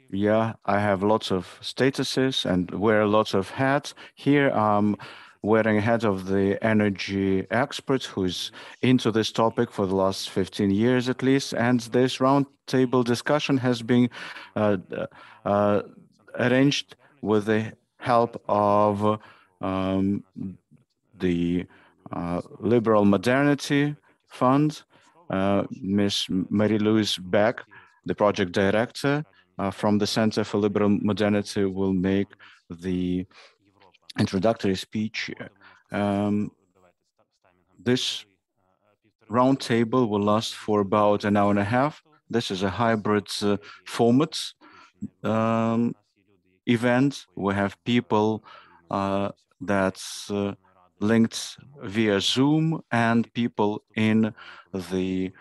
Yeah, I have lots of statuses and wear lots of hats. Here I'm wearing a hat of the energy expert who's into this topic for the last 15 years at least. And this roundtable discussion has been uh, uh, arranged with the help of the Liberal Modernity Fund, Ms. Marie-Louise Beck, the project director from the Center for Liberal Modernity, will make the introductory speech. This roundtable will last for about an hour and a half. This is a hybrid format event. We have people that's linked via Zoom and people in the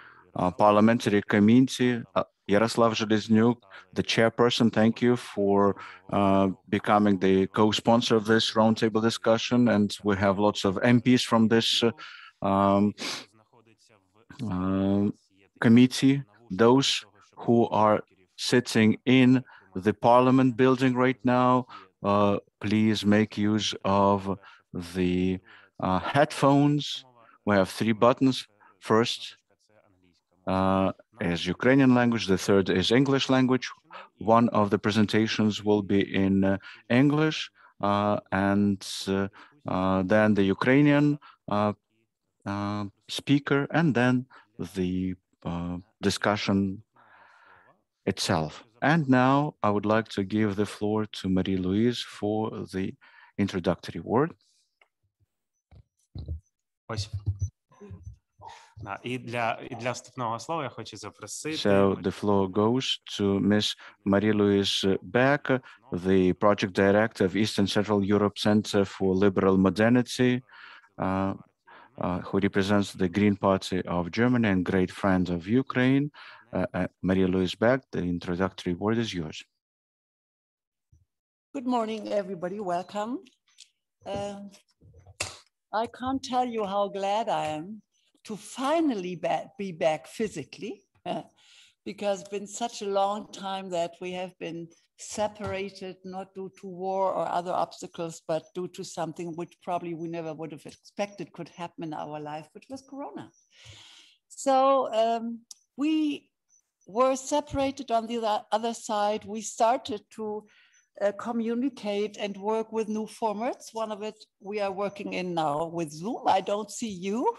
parliamentary committee. Yaroslav Zheleznyuk, the chairperson, thank you for becoming the co-sponsor of this roundtable discussion. And we have lots of MPs from this committee, those who are sitting in the parliament building right now, please make use of the headphones. We have 3 buttons. First is Ukrainian language, the third is English language. One of the presentations will be in English, and then the Ukrainian speaker, and then the discussion itself. And now I would like to give the floor to Marie-Louise for the introductory word. So the floor goes to Ms. Marie-Louise Beck, the project director of Eastern Central Europe Center for Liberal Modernity, who represents the Green Party of Germany and great friend of Ukraine. Marie-Louise Beck, the introductory word is yours. Good morning, everybody. Welcome. I can't tell you how glad I am to finally be back physically, because it's been such a long time that we have been separated, not due to war or other obstacles, but due to something which probably we never would have expected could happen in our life, which was Corona. So we were separated. On the other side. We started to communicate and work with new formats. One of it we are working in now with Zoom. I don't see you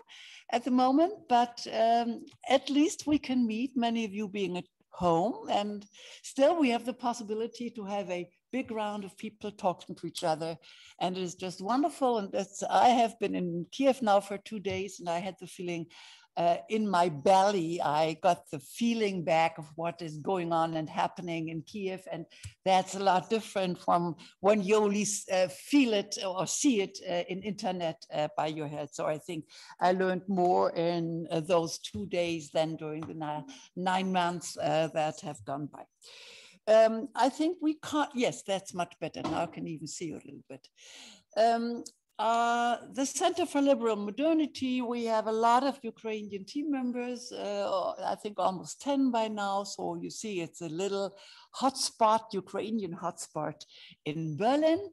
at the moment, but at least we can meet, many of you being at home, and still we have the possibility to have a big round of people talking to each other, and it is just wonderful. And I have been in Kiev now for 2 days, and I had the feeling in my belly, I got the feeling back of what is going on and happening in Kiev. And that's a lot different from when you only feel it or see it in internet by your head. So I think I learned more in those 2 days than during the 9 months that have gone by. I think we can't, yes, that's much better. Now I can even see you a little bit. The Center for Liberal Modernity, we have a lot of Ukrainian team members, I think almost 10 by now. So you see it's a little hotspot, Ukrainian hotspot in Berlin.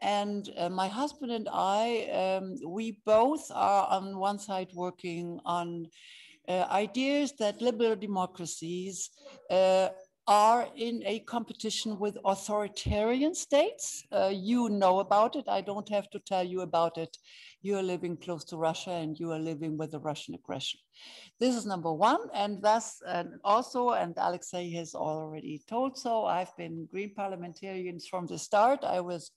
And my husband and I, we both are on one side working on ideas that liberal democracies are in a competition with authoritarian states. You know about it. I don't have to tell you about it. You are living close to Russia and you are living with the Russian aggression. This is number one. And thus also, and Alexei has already told so, I've been Green parliamentarian from the start. I was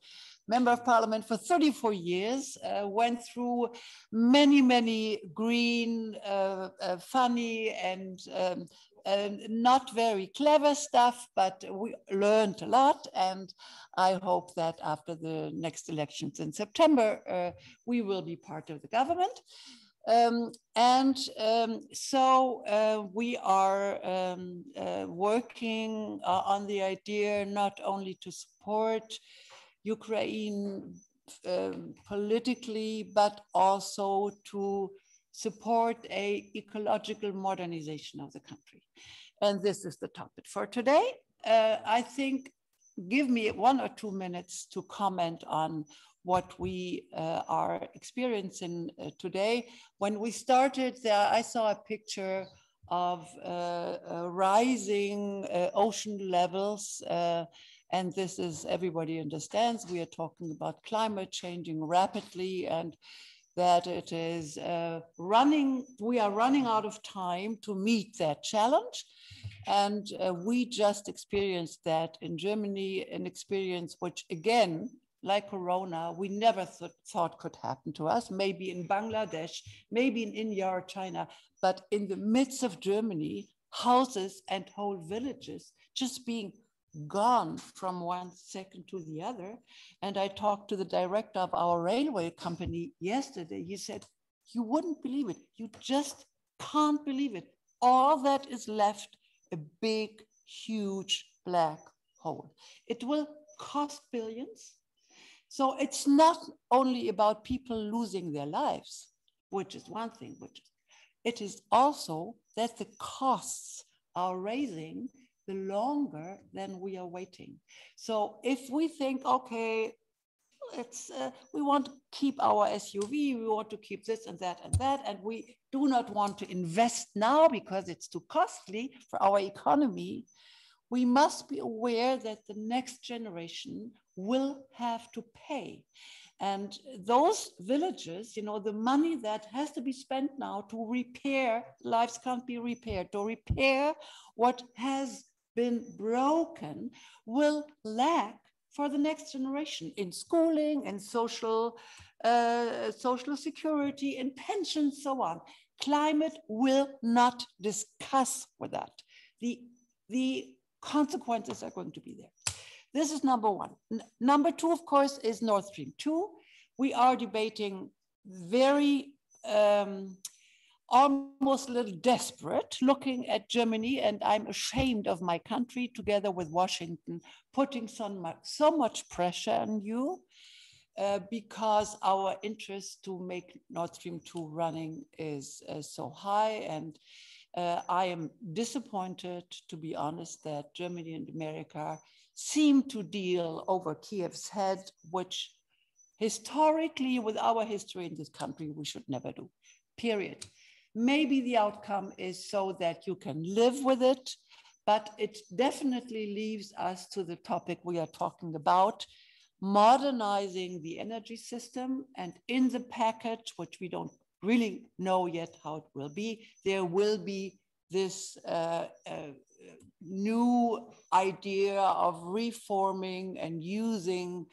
Member of Parliament for 34 years, went through many Green, funny and not very clever stuff, but we learned a lot. And I hope that after the next elections in September, we will be part of the government. So we are working on the idea not only to support Ukraine politically, but also to support an ecological modernization of the country. And this is the topic for today. I think, give me 1 or 2 minutes to comment on what we are experiencing today. When we started there, I saw a picture of rising ocean levels. And this is, everybody understands, we are talking about climate changing rapidly, and that it is we are running out of time to meet that challenge. And we just experienced that in Germany, an experience which, again, like Corona, we never thought could happen to us, maybe in Bangladesh, maybe in India or China, but in the midst of Germany, houses and whole villages just being gone from 1 second to the other. And I talked to the director of our railway company yesterday. He said, you wouldn't believe it. You just can't believe it. All that is left, a big, huge black hole. It will cost billions. So it's not only about people losing their lives, which is one thing, it is also that the costs are raising the longer than we are waiting. So if we think, okay, we want to keep our SUV, we want to keep this and that, and we do not want to invest now because it's too costly for our economy, we must be aware that the next generation will have to pay. And those villages, you know, the money that has to be spent now to repair, lives can't be repaired, to repair what has been broken will lack for the next generation in schooling and social security and pensions, so on. Climate will not discuss with that. The consequences are going to be there. This is number one. Number two, of course, is Nord Stream 2. We are debating very almost a little desperate, looking at Germany, and I'm ashamed of my country, together with Washington, putting so much pressure on you because our interest to make Nord Stream 2 running is so high. And I am disappointed, to be honest, that Germany and America seem to deal over Kiev's head, which historically, with our history in this country, we should never do, period. Maybe the outcome is so that you can live with it, but it definitely leaves us to the topic we are talking about, modernizing the energy system. And in the package, which we don't really know yet how it will be, there will be this new idea of reforming and using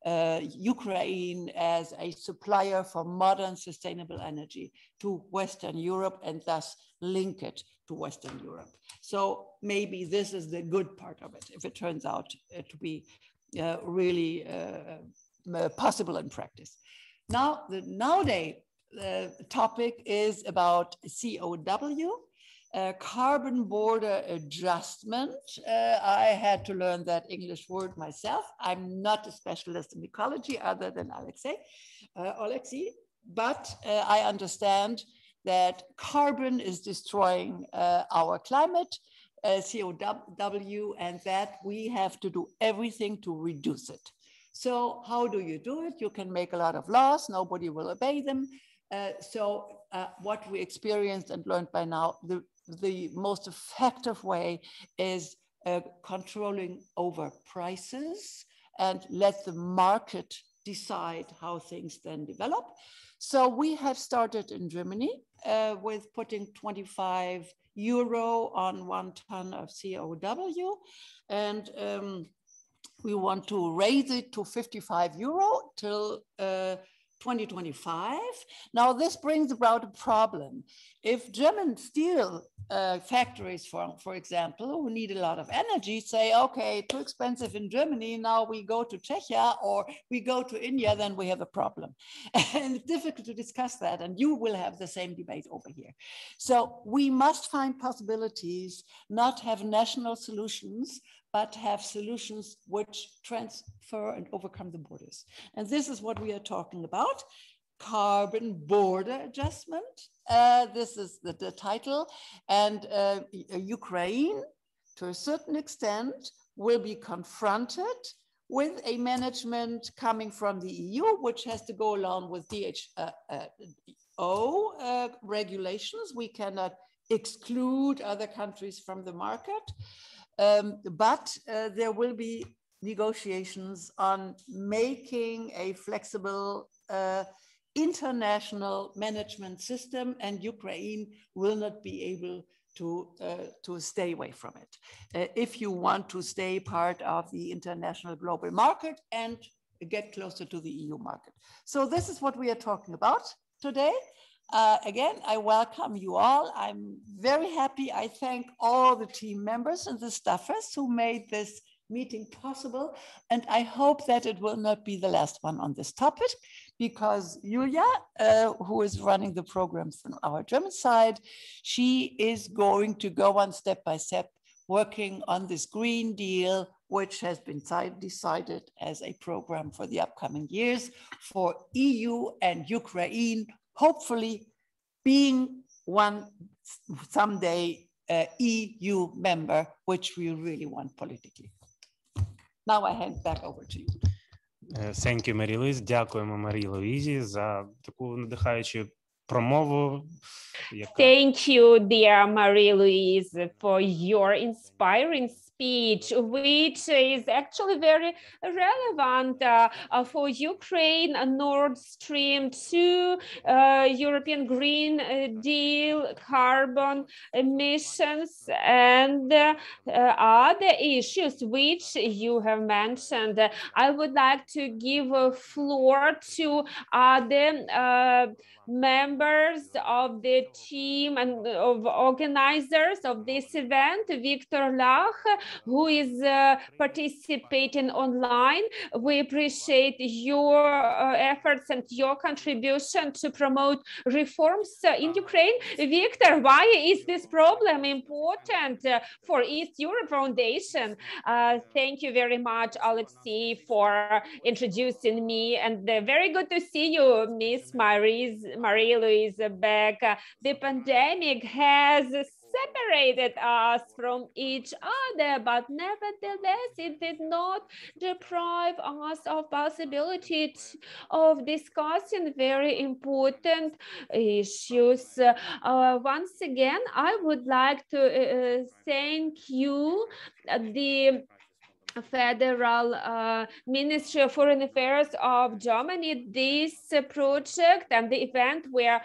Ukraine as a supplier for modern sustainable energy to Western Europe, and thus link it to Western Europe. So maybe this is the good part of it, if it turns out to be really possible in practice. Now, the nowadays topic is about COW, carbon border adjustment. I had to learn that English word myself. I'm not a specialist in ecology other than Alexei, but I understand that carbon is destroying our climate, COW, and that we have to do everything to reduce it. So how do you do it? You can make a lot of laws, nobody will obey them. What we experienced and learned by now, the most effective way is controlling over prices and let the market decide how things then develop. So we have started in Germany with putting 25 euro on 1 ton of COW, and we want to raise it to 55 euro till 2025. Now, this brings about a problem. If German steel factories, for example, who need a lot of energy, say, okay, too expensive in Germany, now we go to Czechia or we go to India, then we have a problem. And it's difficult to discuss that, and you will have the same debate over here. So we must find possibilities, not have national solutions, but have solutions which transfer and overcome the borders. And this is what we are talking about, carbon border adjustment. This is the title. And Ukraine, to a certain extent, will be confronted with a management coming from the EU, which has to go along with WHO regulations. We cannot exclude other countries from the market, but there will be negotiations on making a flexible international management system, and Ukraine will not be able to stay away from it. If you want to stay part of the international global market and get closer to the EU market. So this is what we are talking about today. Again, I welcome you all. I'm very happy. I thank all the team members and the staffers who made this meeting possible. And I hope that it will not be the last one on this topic, because Julia, who is running the programs on our German side, she is going to go on step by step, working on this Green Deal, which has been decided as a program for the upcoming years for EU and Ukraine, hopefully being one someday EU member, which we really want politically. Now I hand back over to you. Thank you, Marie-Louise. Дякуємо Марії-Луїзі за таку надихаючу промову. Thank you, dear Marie-Louise, for your inspiring speech, which is actually very relevant for Ukraine, Nord Stream 2, European Green Deal, carbon emissions, and other issues which you have mentioned. I would like to give a floor to other members of the team and of organizers of this event, Victor Lach, who is participating online. We appreciate your efforts and your contribution to promote reforms in Ukraine. Victor, why is this problem important for East Europe Foundation? Thank you very much, Alexei, for introducing me, and very good to see you, Miss Marie-Louise Beck. The pandemic has separated us from each other, but nevertheless, it did not deprive us of possibility of discussing very important issues. Once again, I would like to thank you, the Federal Ministry of Foreign Affairs of Germany. This project and the event we are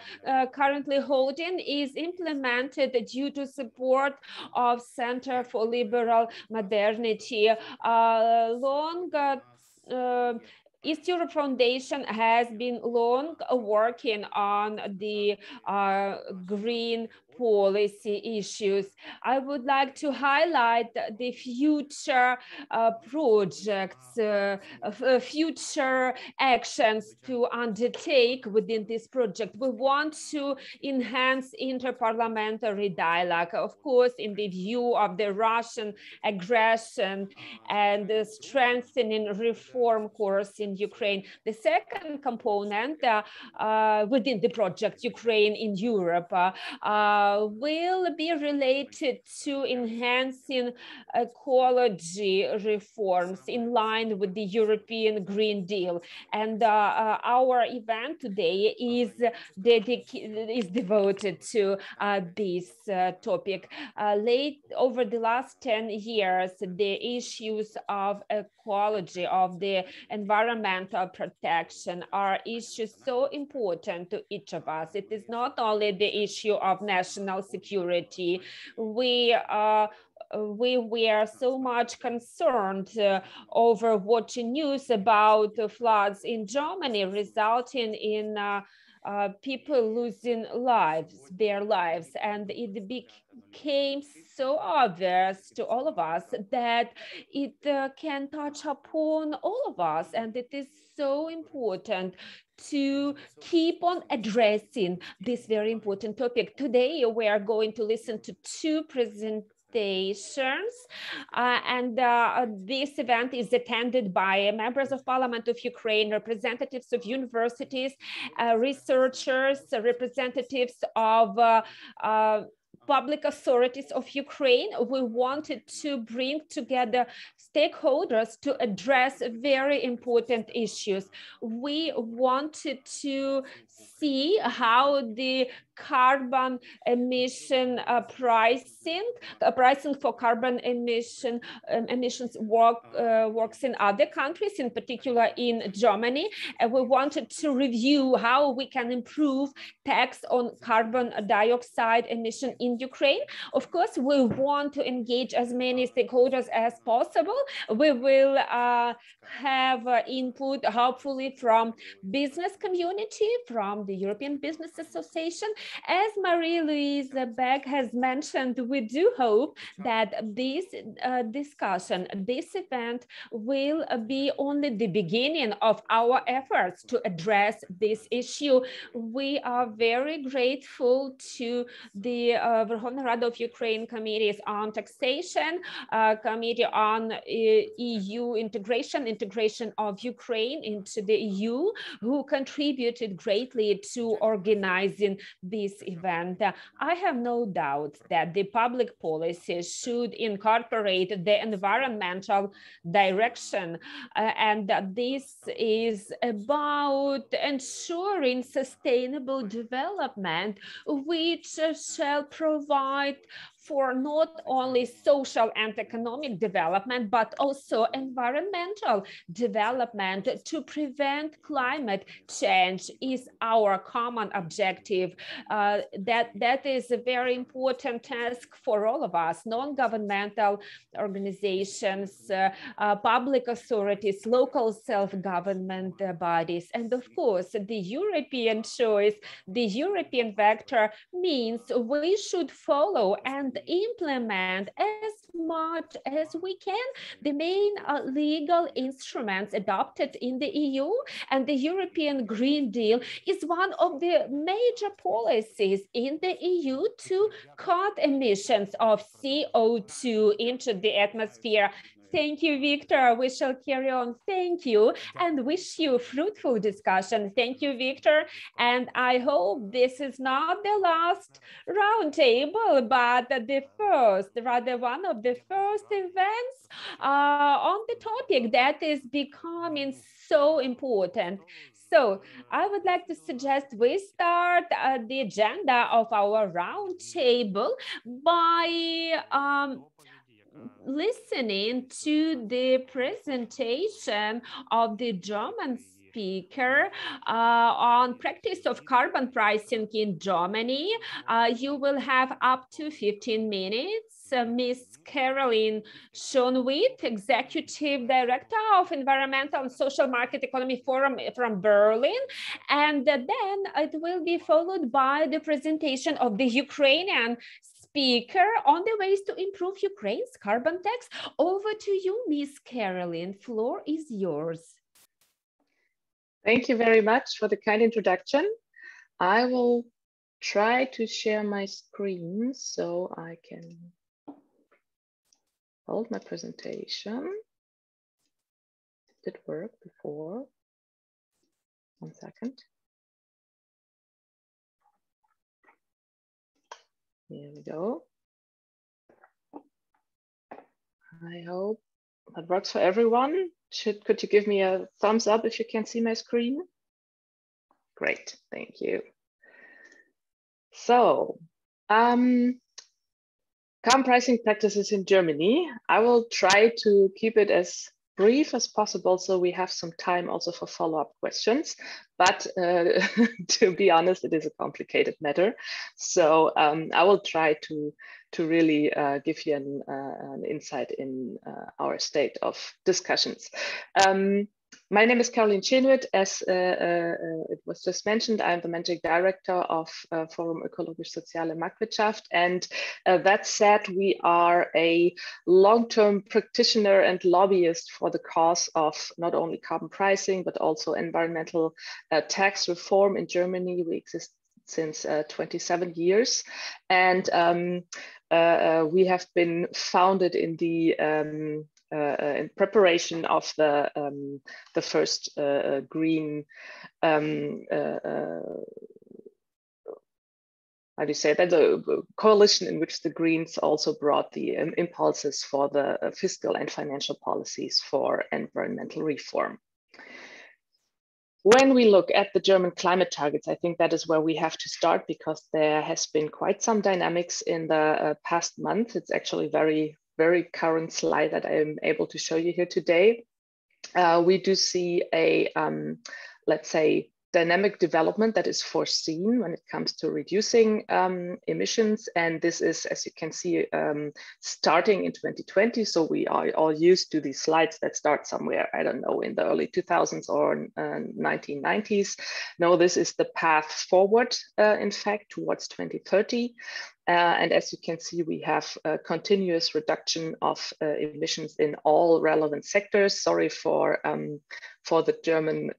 currently holding is implemented due to support of Center for Liberal Modernity. East Europe Foundation has been long working on the green policy issues. I would like to highlight the future projects, future actions to undertake within this project. We want to enhance interparliamentary dialogue, of course, in the view of the Russian aggression and the strengthening reform course in Ukraine. The second component within the project, Ukraine in Europe, will be related to enhancing ecology reforms in line with the European Green Deal. And our event today is devoted to this topic. Over the last 10 years, the issues of ecology, of the environmental protection are issues so important to each of us. It is not only the issue of national security. We were so much concerned over watching news about floods in Germany, resulting in people losing their lives, and it became so obvious to all of us that it can touch upon all of us, and it is so important to keep on addressing this very important topic. Today, we are going to listen to two presentations, and this event is attended by members of Parliament of Ukraine, representatives of universities, researchers, representatives of public authorities of Ukraine, we wanted to bring together stakeholders to address very important issues. We wanted to see how the carbon emission pricing for carbon emissions works in other countries, in particular in Germany. And we wanted to review how we can improve tax on carbon dioxide emission in Ukraine. Of course, we want to engage as many stakeholders as possible. We will have input, hopefully, from business community, from the European Business Association. As Marie-Louise Beck has mentioned, we do hope that this discussion, this event will be only the beginning of our efforts to address this issue. We are very grateful to the Verkhovna Rada of Ukraine committees on taxation, committee on EU integration of Ukraine into the EU, who contributed greatly to organizing this event. I have no doubt that the public policy should incorporate the environmental direction, and that this is about ensuring sustainable development, which shall provide for not only social and economic development, but also environmental development. To prevent climate change is our common objective. That is a very important task for all of us, non-governmental organizations, public authorities, local self-government bodies, and of course, the European choice, the European vector means we should follow and implement as much as we can the main legal instruments adopted in the EU, and the European Green Deal is one of the major policies in the EU to cut emissions of CO2 into the atmosphere. Thank you, Victor. We shall carry on. Thank you, and wish you a fruitful discussion. Thank you, Victor. And I hope this is not the last roundtable, but the first, rather one of the first events on the topic that is becoming so important. So I would like to suggest we start the agenda of our roundtable by listening to the presentation of the German speaker on practice of carbon pricing in Germany. You will have up to 15 minutes. Ms. Caroline Schonwitt, Executive Director of Environmental and Social Market Economy Forum from Berlin. And then it will be followed by the presentation of the Ukrainian speaker on the ways to improve Ukraine's carbon tax. Over to you, Ms. Caroline. Floor is yours. Thank you very much for the kind introduction. I will try to share my screen so I can hold my presentation. Did it work before? 1 second. Here we go. I hope that works for everyone. Could you give me a thumbs up if you can see my screen? Great, thank you. So, carbon pricing practices in Germany. I will try to keep it as brief as possible so we have some time also for follow-up questions. But to be honest, it is a complicated matter. So I will try to really give you an insight in our state of discussions. My name is Caroline Schonwitt. As it was just mentioned, I'm the Managing Director of Forum Ökologisch-Soziale Marktwirtschaft. And that said, we are a long-term practitioner and lobbyist for the cause of not only carbon pricing, but also environmental tax reform in Germany. We exist since 27 years. And we have been founded in the in preparation of the first green how do you say that, a coalition in which the Greens also brought the impulses for the fiscal and financial policies for environmental reform. When we look at the German climate targets, I think that is where we have to start, because there has been quite some dynamics in the past month. It's actually very current slide that I am able to show you here today. We do see a, let's say, dynamic development that is foreseen when it comes to reducing emissions. And this is, as you can see, starting in 2020. So we are all used to these slides that start somewhere, I don't know, in the early 2000s or 1990s. No, this is the path forward, in fact, towards 2030. And as you can see, we have a continuous reduction of emissions in all relevant sectors. Sorry for the German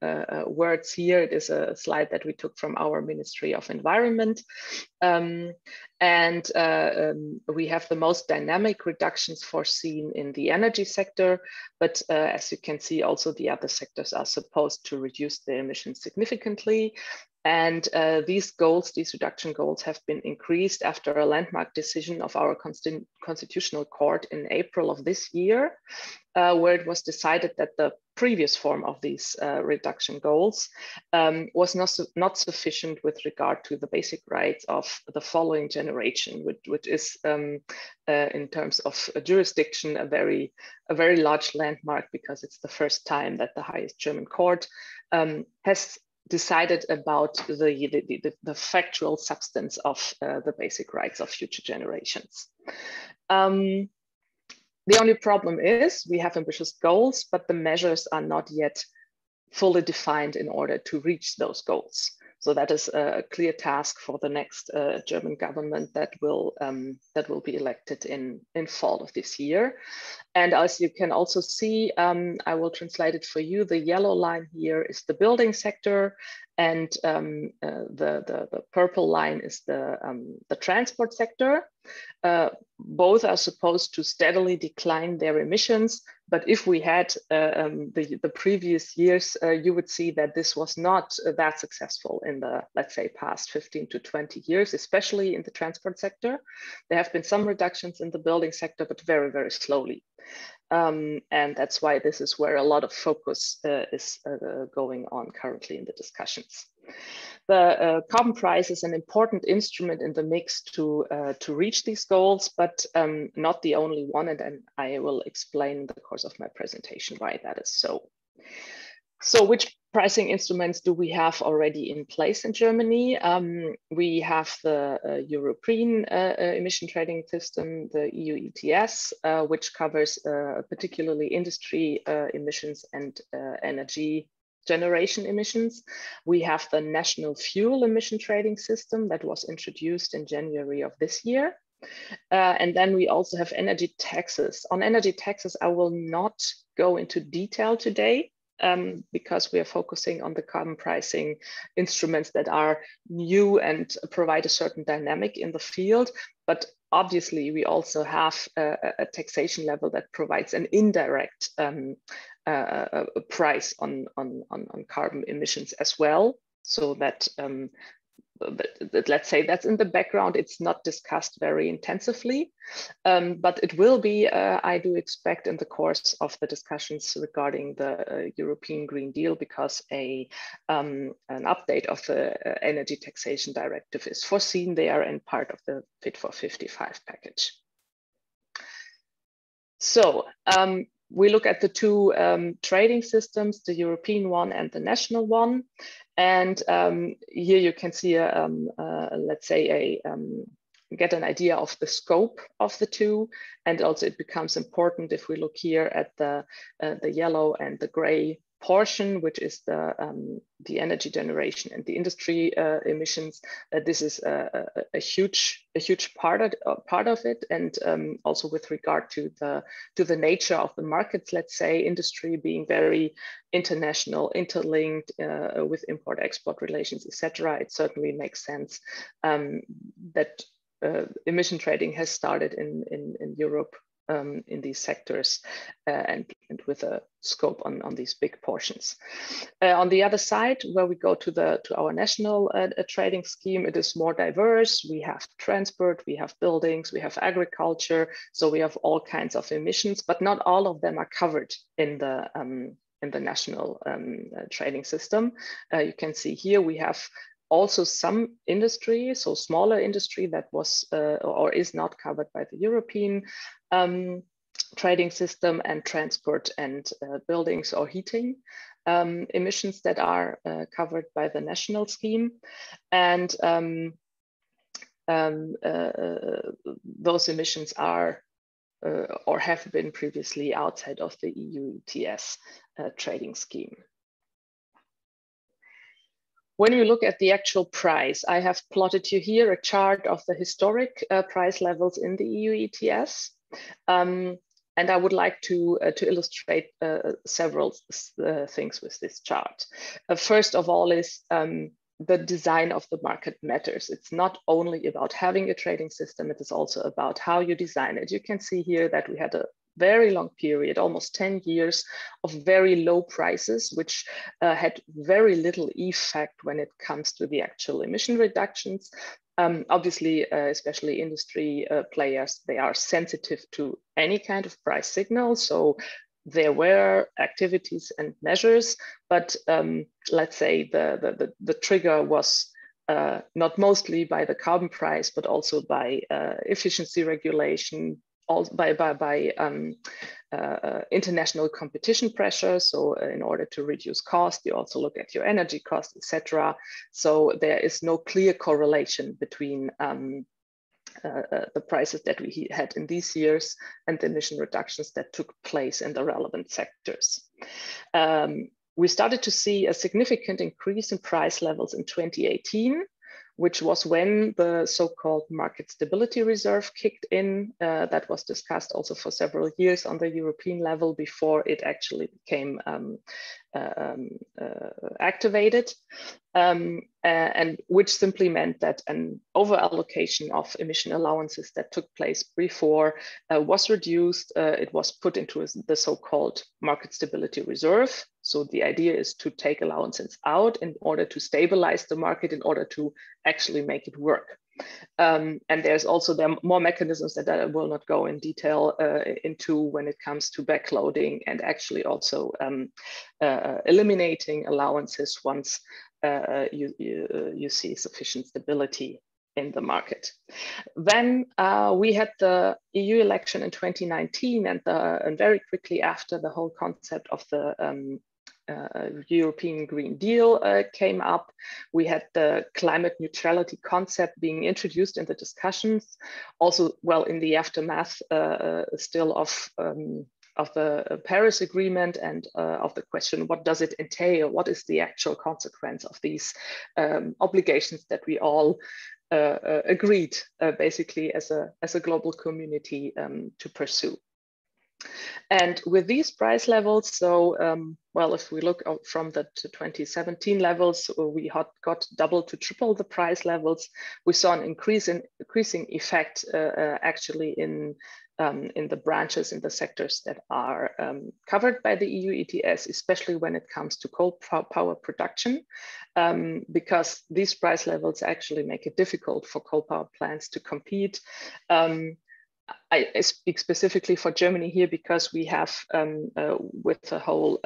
words here. It is a slide that we took from our Ministry of Environment. We have the most dynamic reductions foreseen in the energy sector. But as you can see, also the other sectors are supposed to reduce their emissions significantly. And these goals, these reduction goals, have been increased after a landmark decision of our Constitutional Court in April of this year, where it was decided that the previous form of these reduction goals was not sufficient with regard to the basic rights of the following generation, which is in terms of jurisdiction a very large landmark, because it's the first time that the highest German court has decided about the factual substance of the basic rights of future generations. The only problem is we have ambitious goals, but the measures are not yet fully defined in order to reach those goals. So that is a clear task for the next German government that will be elected in fall of this year. And as you can also see, I will translate it for you. The yellow line here is the building sector, and the purple line is the transport sector. Both are supposed to steadily decline their emissions, but if we had the previous years, you would see that this was not that successful in the, let's say, past 15 to 20 years, especially in the transport sector. There have been some reductions in the building sector, but very, very slowly. And that's why this is where a lot of focus is going on currently in the discussions. The carbon price is an important instrument in the mix to reach these goals, but not the only one. And then I will explain in the course of my presentation why that is so. So which pricing instruments do we have already in place in Germany? We have the European emission trading system, the EU ETS, which covers particularly industry emissions and energy generation emissions. We have the national fuel emission trading system that was introduced in January of this year. And then we also have energy taxes. On energy taxes, I will not go into detail today, because we are focusing on the carbon pricing instruments that are new and provide a certain dynamic in the field. But obviously, we also have a taxation level that provides an indirect price on carbon emissions as well. So that, let's say that's in the background, it's not discussed very intensively, but it will be, I do expect, in the course of the discussions regarding the European Green Deal, because an update of the energy taxation directive is foreseen there and part of the Fit for 55 package. So we look at the two trading systems, the European one and the national one. And here you can see, let's say, get an idea of the scope of the two. And also it becomes important if we look here at the yellow and the gray portion, which is the energy generation and the industry emissions. This is a huge part of it, and also with regard to the nature of the markets. Let's say industry being very international, interlinked with import-export relations, etc. It certainly makes sense that emission trading has started in Europe in these sectors and with a scope on these big portions. On the other side, where we go to our national trading scheme, it is more diverse. We have transport, we have buildings, we have agriculture, so we have all kinds of emissions, but not all of them are covered in the national trading system. You can see here we have also some industry, so smaller industry that was or is not covered by the European trading system, and transport and buildings or heating emissions that are covered by the national scheme. And those emissions are or have been previously outside of the EU ETS trading scheme. When we look at the actual price, I have plotted you here a chart of the historic price levels in the EU ETS. And I would like to illustrate several things with this chart. First of all is the design of the market matters. It's not only about having a trading system, it is also about how you design it. You can see here that we had a very long period, almost 10 years of very low prices, which had very little effect when it comes to the actual emission reductions. Obviously, especially industry players, they are sensitive to any kind of price signal. So there were activities and measures, but let's say the trigger was not mostly by the carbon price, but also by efficiency regulation, also by international competition pressure. So in order to reduce cost, you also look at your energy cost, etc. So there is no clear correlation between the prices that we had in these years and the emission reductions that took place in the relevant sectors. We started to see a significant increase in price levels in 2018, which was when the so-called market stability reserve kicked in. That was discussed also for several years on the European level before it actually became activated, and which simply meant that an over-allocation of emission allowances that took place before was reduced. It was put into the so-called market stability reserve. So the idea is to take allowances out in order to stabilize the market, in order to actually make it work. And there's also more mechanisms that I will not go in detail into when it comes to backloading and actually also eliminating allowances once you see sufficient stability in the market. Then we had the EU election in 2019, and very quickly after, the whole concept of the European Green Deal came up. We had the climate neutrality concept being introduced in the discussions. Also, well, in the aftermath still of the Paris Agreement and of the question, what does it entail? What is the actual consequence of these obligations that we all agreed basically as a global community to pursue? And with these price levels, so well, if we look from the 2017 levels, we got double to triple the price levels. We saw an increasing effect actually in the branches, in the sectors that are covered by the EU ETS, especially when it comes to coal power production, because these price levels actually make it difficult for coal power plants to compete. I speak specifically for Germany here because we have with the whole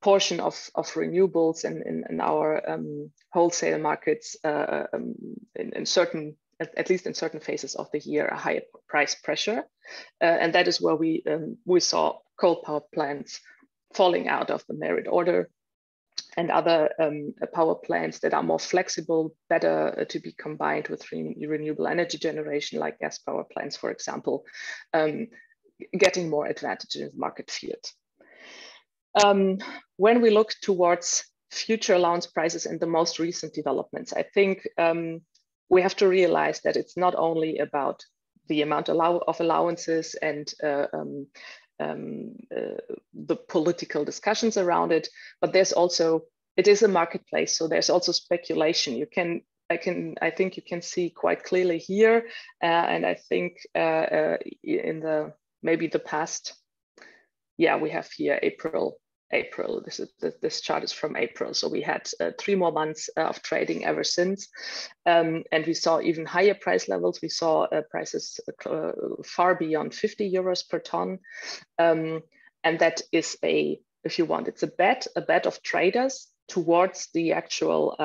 portion of renewables in our wholesale markets in certain, at least in certain phases of the year, a higher price pressure. And that is where we saw coal power plants falling out of the merit order, and other power plants that are more flexible, better to be combined with renewable energy generation, like gas power plants, for example, getting more advantage in the market field. When we look towards future allowance prices and the most recent developments, I think we have to realize that it's not only about the amount of allowances and the political discussions around it, but there's also, it is a marketplace, so there's also speculation. I think you can see quite clearly here, and I think in the maybe the past, yeah, we have here April. This chart is from April. So we had 3 more months of trading ever since. And we saw even higher price levels. We saw prices far beyond 50 euros per ton. And that is if you want, it's a bet of traders towards the actual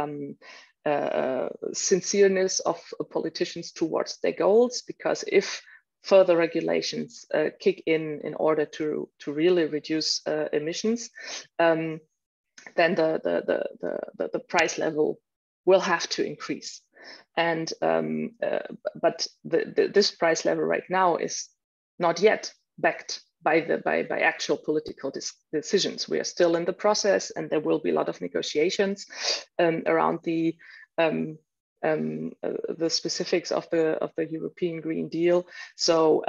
sincereness of politicians towards their goals, because if further regulations kick in order to really reduce emissions, then the price level will have to increase. And but this price level right now is not yet backed by actual political decisions. We are still in the process, and there will be a lot of negotiations around the specifics of the European Green Deal. So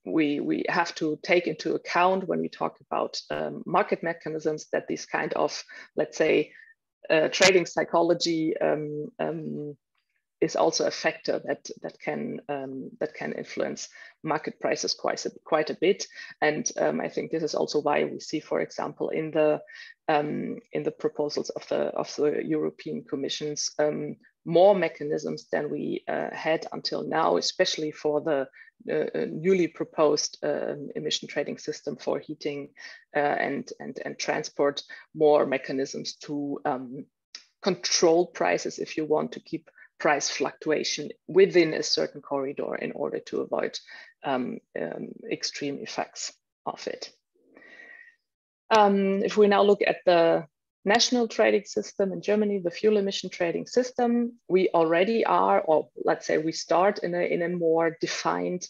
we have to take into account when we talk about market mechanisms that these kind of, let's say, trading psychology is also a factor that can influence market prices quite a bit. And I think this is also why we see, for example, in the proposals of the European Commission's more mechanisms than we had until now, especially for the newly proposed emission trading system for heating and transport, more mechanisms to control prices if you want to keep price fluctuation within a certain corridor in order to avoid extreme effects of it. If we now look at the national trading system in Germany, the fuel emission trading system, we already are, or let's say we start in a more defined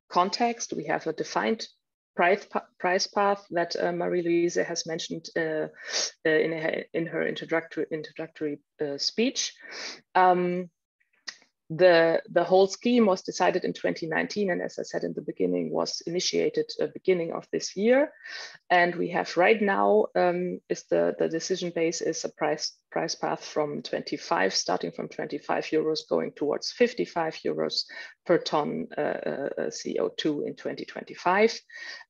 context. We have a defined price path that Marie-Louise has mentioned in her introductory speech. The whole scheme was decided in 2019, and as I said in the beginning, was initiated beginning of this year. And we have right now is the decision base is a price path from 25, starting from 25 euros, going towards 55 euros per ton CO2 in 2025.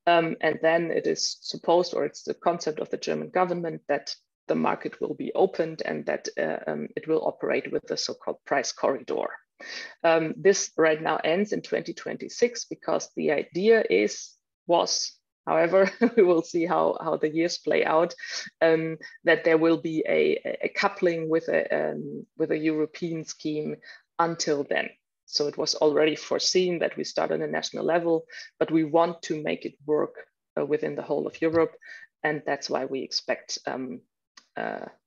And then it is supposed, or it's the concept of the German government, that the market will be opened and that it will operate with the so-called price corridor. This right now ends in 2026 because the idea was, however, we will see how the years play out, that there will be a coupling with a European scheme until then. So it was already foreseen that we start on a national level, but we want to make it work within the whole of Europe, and that's why we expect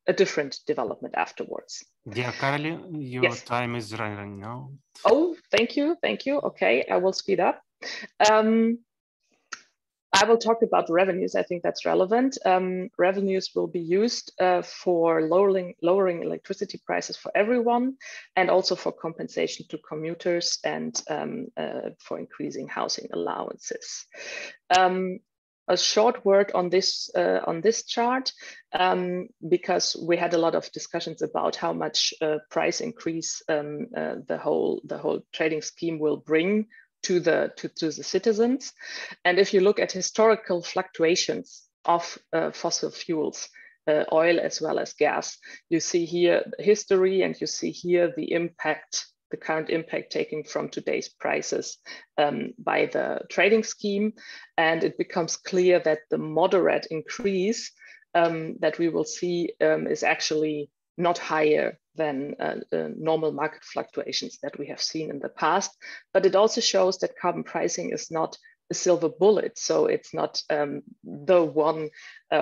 a different development afterwards. Dear Carly, your Yes. time is running now. Oh, thank you. Okay, I will speed up. I will talk about revenues. I think that's relevant. Revenues will be used for lowering electricity prices for everyone, and also for compensation to commuters and for increasing housing allowances. A short word on this chart, because we had a lot of discussions about how much price increase the whole trading scheme will bring to the citizens. And if you look at historical fluctuations of fossil fuels, oil as well as gas, you see here history, and you see here the impact, the current impact taken from today's prices by the trading scheme. And it becomes clear that the moderate increase that we will see is actually not higher than normal market fluctuations that we have seen in the past. But it also shows that carbon pricing is not a silver bullet. So it's not the one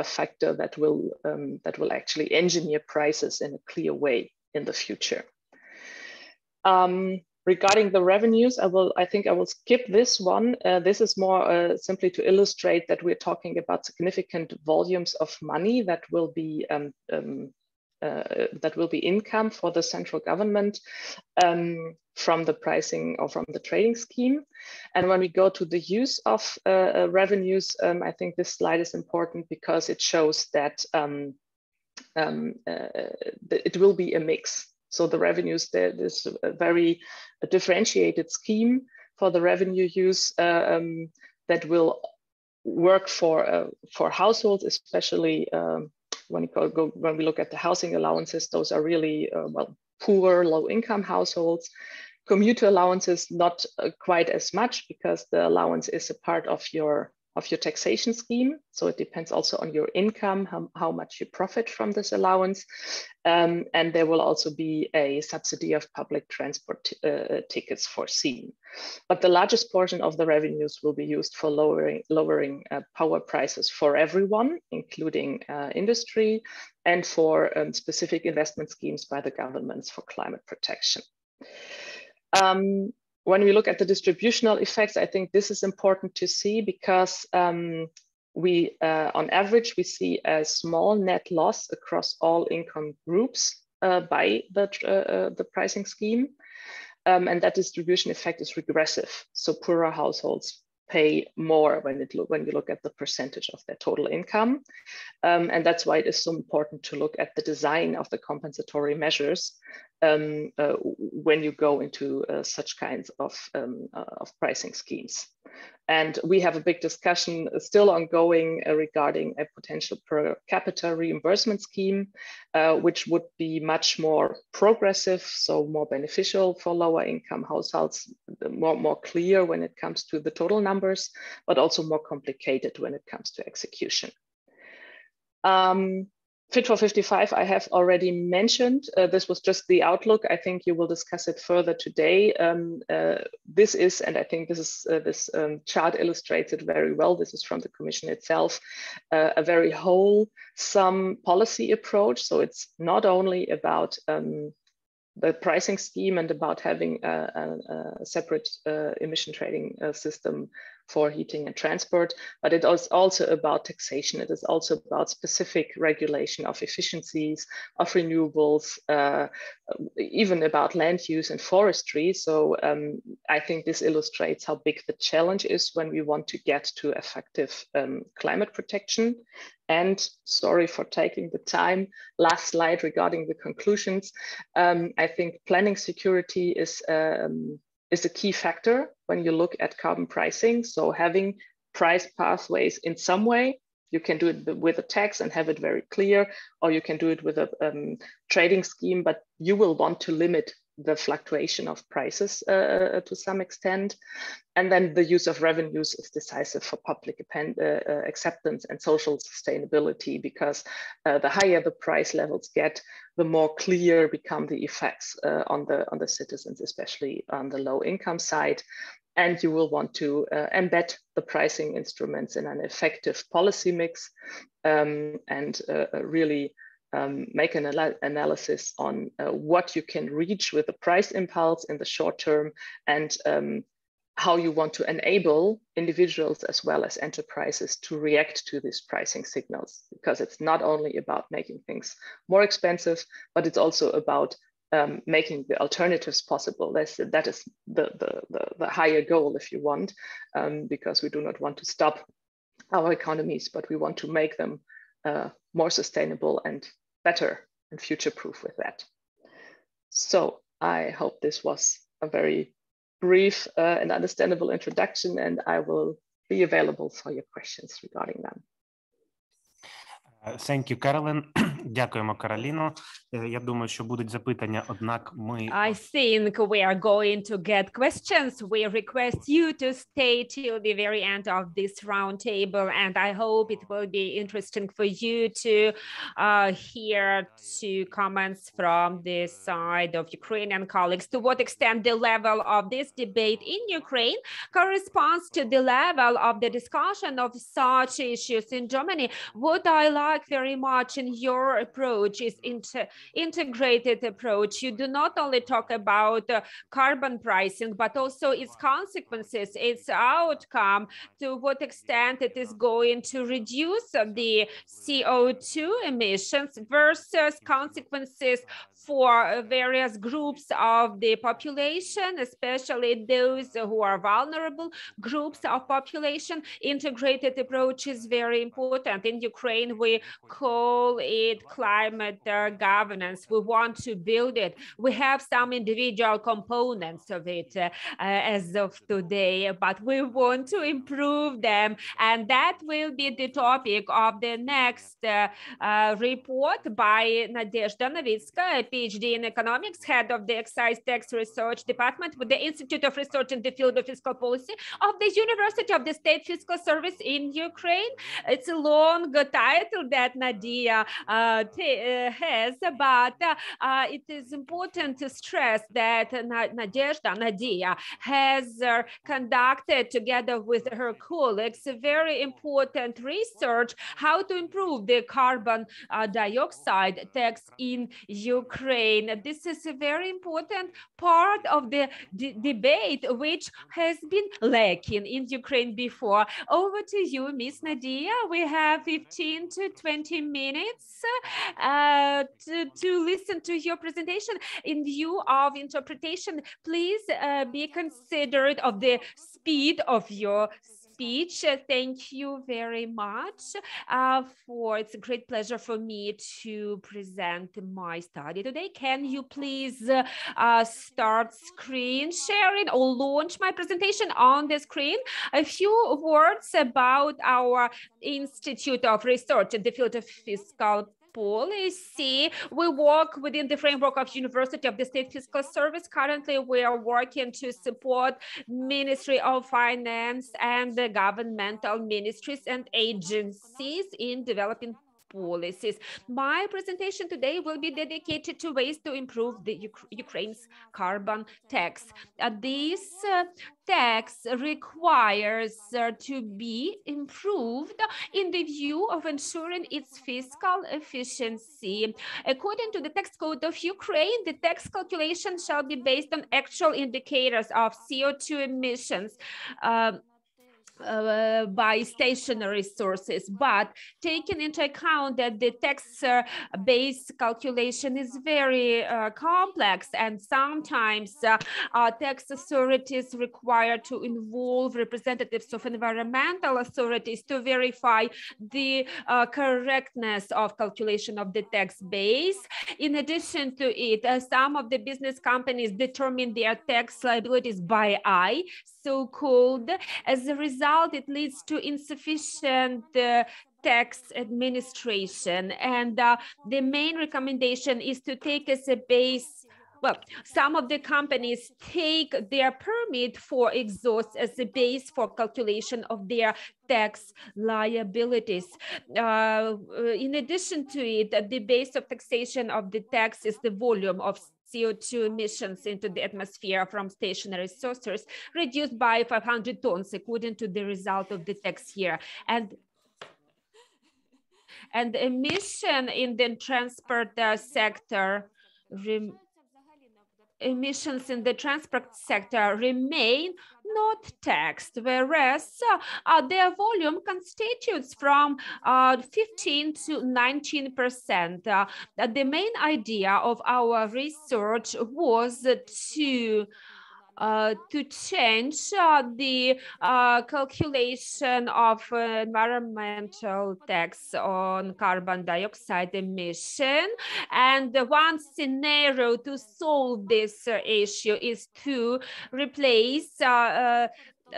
factor that will actually engineer prices in a clear way in the future. Regarding the revenues, I think I will skip this one. This is more simply to illustrate that we're talking about significant volumes of money that will be income for the central government from the pricing or from the trading scheme. And when we go to the use of revenues, I think this slide is important because it shows that it will be a mix. So the revenues, there's a very differentiated scheme for the revenue use that will work for households, especially when we look at the housing allowances. Those are really well, poor, low-income households. Commuter allowances, not quite as much, because the allowance is a part of your taxation scheme. So it depends also on your income, how much you profit from this allowance. And there will also be a subsidy of public transport tickets foreseen. But the largest portion of the revenues will be used for lowering power prices for everyone, including industry, and for specific investment schemes by the governments for climate protection. When we look at the distributional effects, I think this is important to see, because we, on average, we see a small net loss across all income groups by the pricing scheme. And that distribution effect is regressive. So poorer households pay more when you look at the percentage of their total income. And that's why it is so important to look at the design of the compensatory measures when you go into such kinds of pricing schemes. And we have a big discussion still ongoing regarding a potential per capita reimbursement scheme, which would be much more progressive, so more beneficial for lower income households, more clear when it comes to the total numbers, but also more complicated when it comes to execution. Fit for 55, I have already mentioned. This was just the outlook. I think you will discuss it further today. This is, and I think this chart illustrates it very well. This is from the Commission itself, a very wholesome policy approach. So it's not only about the pricing scheme and about having a separate emission trading system for heating and transport, but it is also about taxation. It is also about specific regulation of efficiencies, of renewables, even about land use and forestry. So I think this illustrates how big the challenge is when we want to get to effective climate protection. And sorry for taking the time, last slide regarding the conclusions. I think planning security is a key factor when you look at carbon pricing. So having price pathways in some way, you can do it with a tax and have it very clear, or you can do it with a trading scheme, but you will want to limit the fluctuation of prices to some extent. And then the use of revenues is decisive for public acceptance and social sustainability, because the higher the price levels get, the more clear become the effects on the citizens, especially on the low income side. And you will want to embed the pricing instruments in an effective policy mix and really make an analysis on what you can reach with the price impulse in the short term, and how you want to enable individuals as well as enterprises to react to these pricing signals, because it's not only about making things more expensive, but it's also about making the alternatives possible. That is the higher goal, if you want, because we do not want to stop our economies, but we want to make them more sustainable and better and future-proof with that. So I hope this was a very brief and understandable introduction, and I will be available for your questions regarding them. Thank you, Carolyn. Дякуємо, Кароліно. Я думаю, що будуть запитання, однак ми... I think we are going to get questions. We request you to stay till the very end of this roundtable, and I hope it will be interesting for you to hear two comments from the side of Ukrainian colleagues. To what extent the level of this debate in Ukraine corresponds to the level of the discussion of such issues in Germany? What I like very much in your approach is integrated approach. You do not only talk about carbon pricing, but also its consequences, its outcome, to what extent it is going to reduce the CO2 emissions versus consequences for various groups of the population, especially those who are vulnerable groups of population. Integrated approach is very important. In Ukraine, we call it climate governance. We want to build it. We have some individual components of it as of today, but we want to improve them. And that will be the topic of the next report by Nadezhda Novitskaya, PhD in economics, head of the Excise Tax Research Department with the Institute of Research in the field of fiscal policy of the University of the State Fiscal Service in Ukraine. It's a long title that Nadia has, but it is important to stress that Nadia has conducted together with her colleagues a very important research how to improve the carbon dioxide tax in Ukraine. This is a very important part of the debate which has been lacking in Ukraine before. Over to you, Miss Nadia. We have 15 to 20 minutes to listen to your presentation. In view of interpretation, please be considerate of the speed of your speech. Thank you very much it's a great pleasure for me to present my study today. Can you please start screen sharing or launch my presentation on the screen? A few words about our Institute of Research in the field of fiscal policy. We work within the framework of University of the State Fiscal Service. Currently, we are working to support Ministry of Finance and the governmental ministries and agencies in developing policies. My presentation today will be dedicated to ways to improve the Ukraine's carbon tax. This tax requires to be improved in the view of ensuring its fiscal efficiency. According to the tax code of Ukraine, the tax calculation shall be based on actual indicators of CO2 emissions by stationary sources, but taking into account that the tax base calculation is very complex, and sometimes tax authorities require to involve representatives of environmental authorities to verify the correctness of calculation of the tax base. In addition to it, some of the business companies determine their tax liabilities by eye, so-called. As a result, it leads to insufficient tax administration. And the main recommendation is to take as a base, well, some of the companies take their permit for exhaust as a base for calculation of their tax liabilities. In addition to it, the base of taxation of the tax is the volume of CO2 emissions into the atmosphere from stationary sources, reduced by 500 tons, according to the result of the tax year. And emission in the transport sector, emissions in the transport sector remain not taxed, whereas their volume constitutes from 15 to 19%. The main idea of our research was to change the calculation of environmental tax on carbon dioxide emission. And one scenario to solve this issue is to replace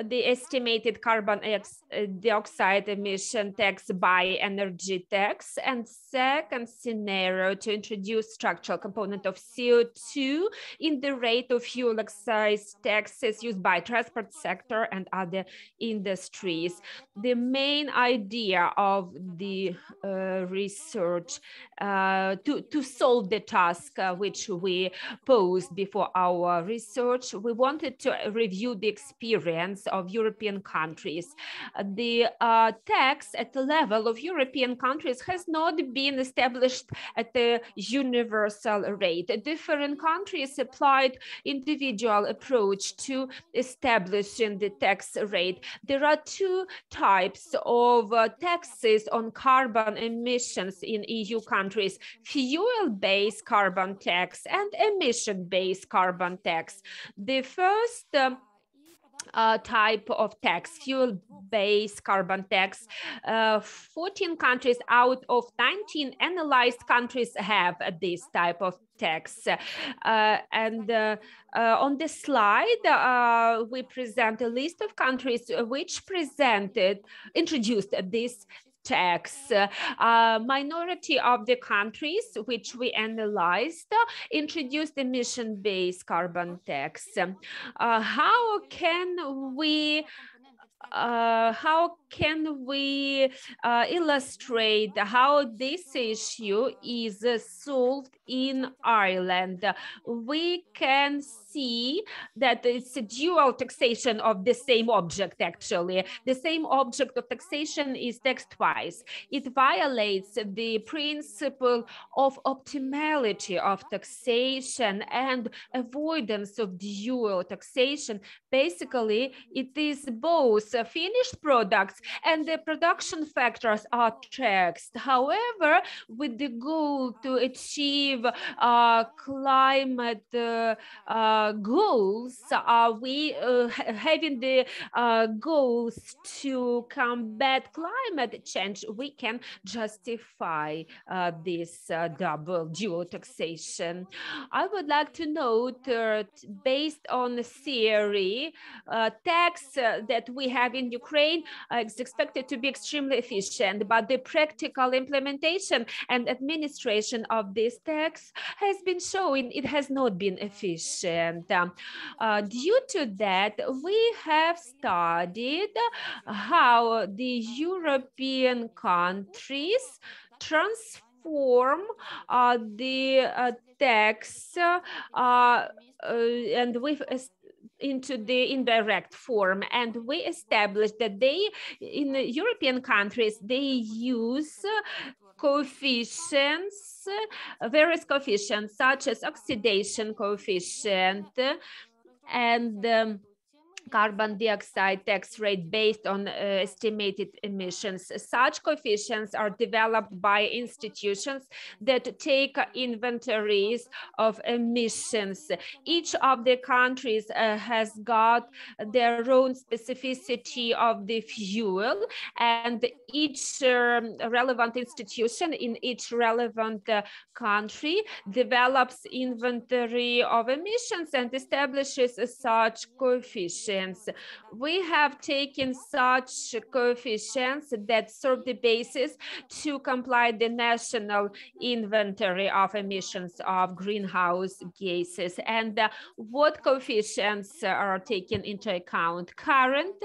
the estimated carbon dioxide emission tax by energy tax, and second scenario to introduce structural component of CO2 in the rate of fuel excise taxes used by transport sector and other industries. The main idea of the research to solve the task which we posed before our research, we wanted to review the experience of European countries. The tax at the level of European countries has not been established at the universal rate. Different countries applied individual approach to establishing the tax rate. There are two types of taxes on carbon emissions in EU countries: fuel-based carbon tax and emission-based carbon tax. The first type of tax, fuel-based carbon tax. 14 countries out of 19 analyzed countries have this type of tax. On this slide, we present a list of countries which introduced this tax. Minority of the countries which we analyzed introduced emission-based carbon tax. How can we illustrate how this issue is solved in Ireland? We can see that it's a dual taxation of the same object, actually. The same object of taxation is taxed twice. It violates the principle of optimality of taxation and avoidance of dual taxation. Basically, it is both finished products and the production factors are taxed. However, with the goal to achieve climate goals, having the goals to combat climate change, we can justify this dual taxation. I would like to note that based on theory, tax that we have in Ukraine is expected to be extremely efficient, but the practical implementation and administration of this tax has been showing it has not been efficient. Due to that, we have studied how the European countries transform the tax and we've into the indirect form, and we established that in the European countries, they use coefficients, various coefficients such as oxidation coefficient and carbon dioxide tax rate based on estimated emissions. Such coefficients are developed by institutions that take inventories of emissions. Each of the countries has got their own specificity of the fuel, and each relevant institution in each relevant country develops inventory of emissions and establishes such coefficients. We have taken such coefficients that serve the basis to comply the national inventory of emissions of greenhouse gases. And what coefficients are taken into account? Current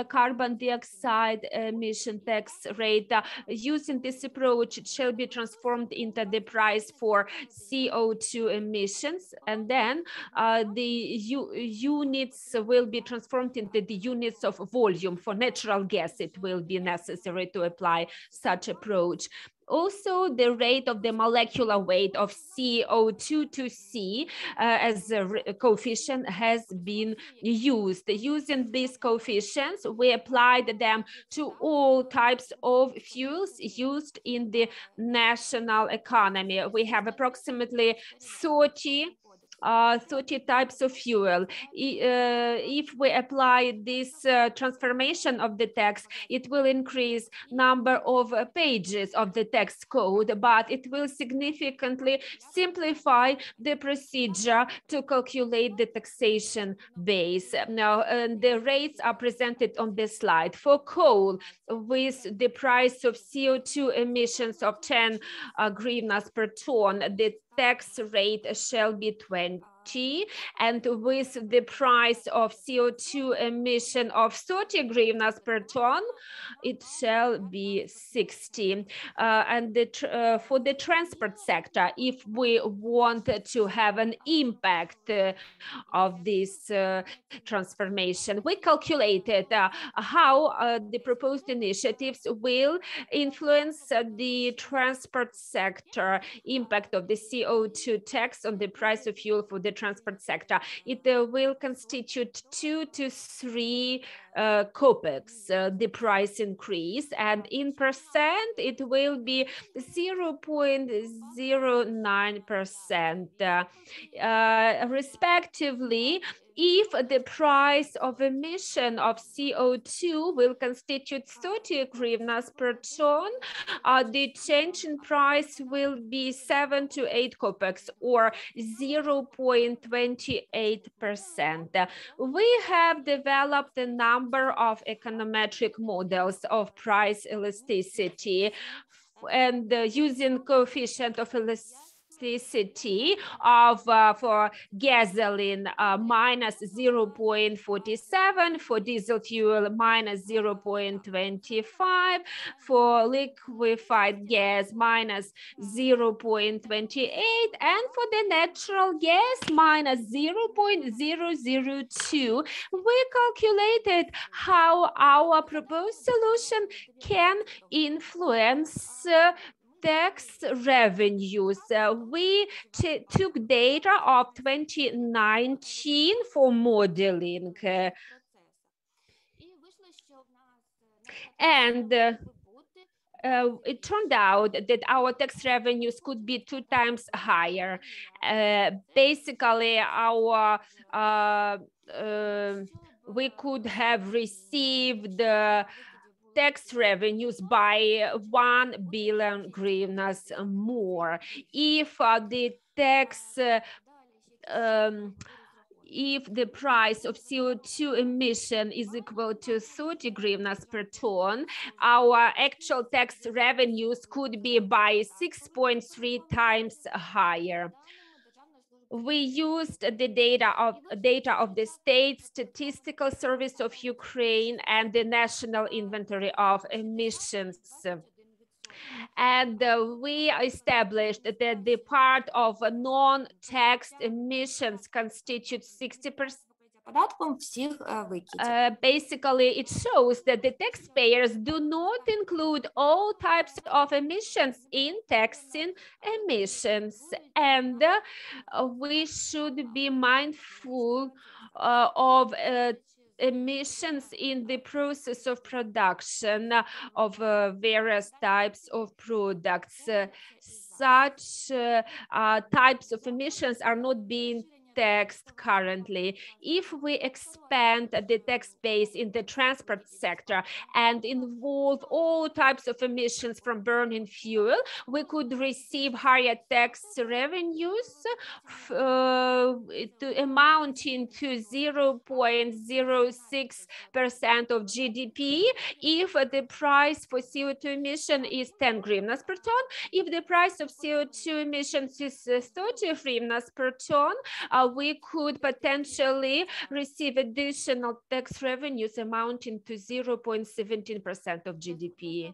carbon dioxide emission tax rate. Using this approach, it shall be transformed into the price for CO2 emissions, and then the units will be transformed into the units of volume. For natural gas, it will be necessary to apply such approach. Also, the rate of the molecular weight of CO2 to C as a coefficient has been used. Using these coefficients, we applied them to all types of fuels used in the national economy. We have approximately 30 types of fuel. If we apply this transformation of the tax, it will increase number of pages of the tax code, but it will significantly simplify the procedure to calculate the taxation base. Now, the rates are presented on this slide. For coal, with the price of CO2 emissions of 10 hryvnias per ton, the tax rate shall be 20, and with the price of CO2 emission of 30 hryvnias per ton, it shall be 60. And for the transport sector, if we want to have an impact of this transformation, we calculated how the proposed initiatives will influence the transport sector, impact of the CO2 tax on the price of fuel for the transport sector. It will constitute 2 to 3 kopecs, the price increase, and in percent it will be 0.09%. Respectively, if the price of emission of CO2 will constitute 30 hryvnias per ton, the change in price will be 7 to 8 kopecs, or 0.28%. We have developed a number of econometric models of price elasticity, and using coefficient of elasticity of for gasoline minus 0.47, for diesel fuel minus 0.25, for liquefied gas minus 0.28, and for the natural gas minus 0.002. We calculated how our proposed solution can influence tax revenues. We took data of 2019 for modeling. And it turned out that our tax revenues could be 2 times higher. Basically, our we could have received tax revenues by 1 billion hryvnias more if the tax if the price of CO2 emission is equal to 30 hryvnias per ton, our actual tax revenues could be by 6.3 times higher. We used the data of the State Statistical Service of Ukraine and the National Inventory of Emissions. And we established that the part of non-taxed emissions constitutes 60%. Basically, it shows that the taxpayers do not include all types of emissions in taxing emissions, and we should be mindful of emissions in the process of production of various types of products. Such types of emissions are not being taxed currently. If we expand the tax base in the transport sector and involve all types of emissions from burning fuel, we could receive higher tax revenues amounting to 0.06% of GDP if the price for CO2 emission is 10 hryvnias per ton. If the price of CO2 emissions is 30 hryvnias per ton, we could potentially receive additional tax revenues amounting to 0.17% of GDP.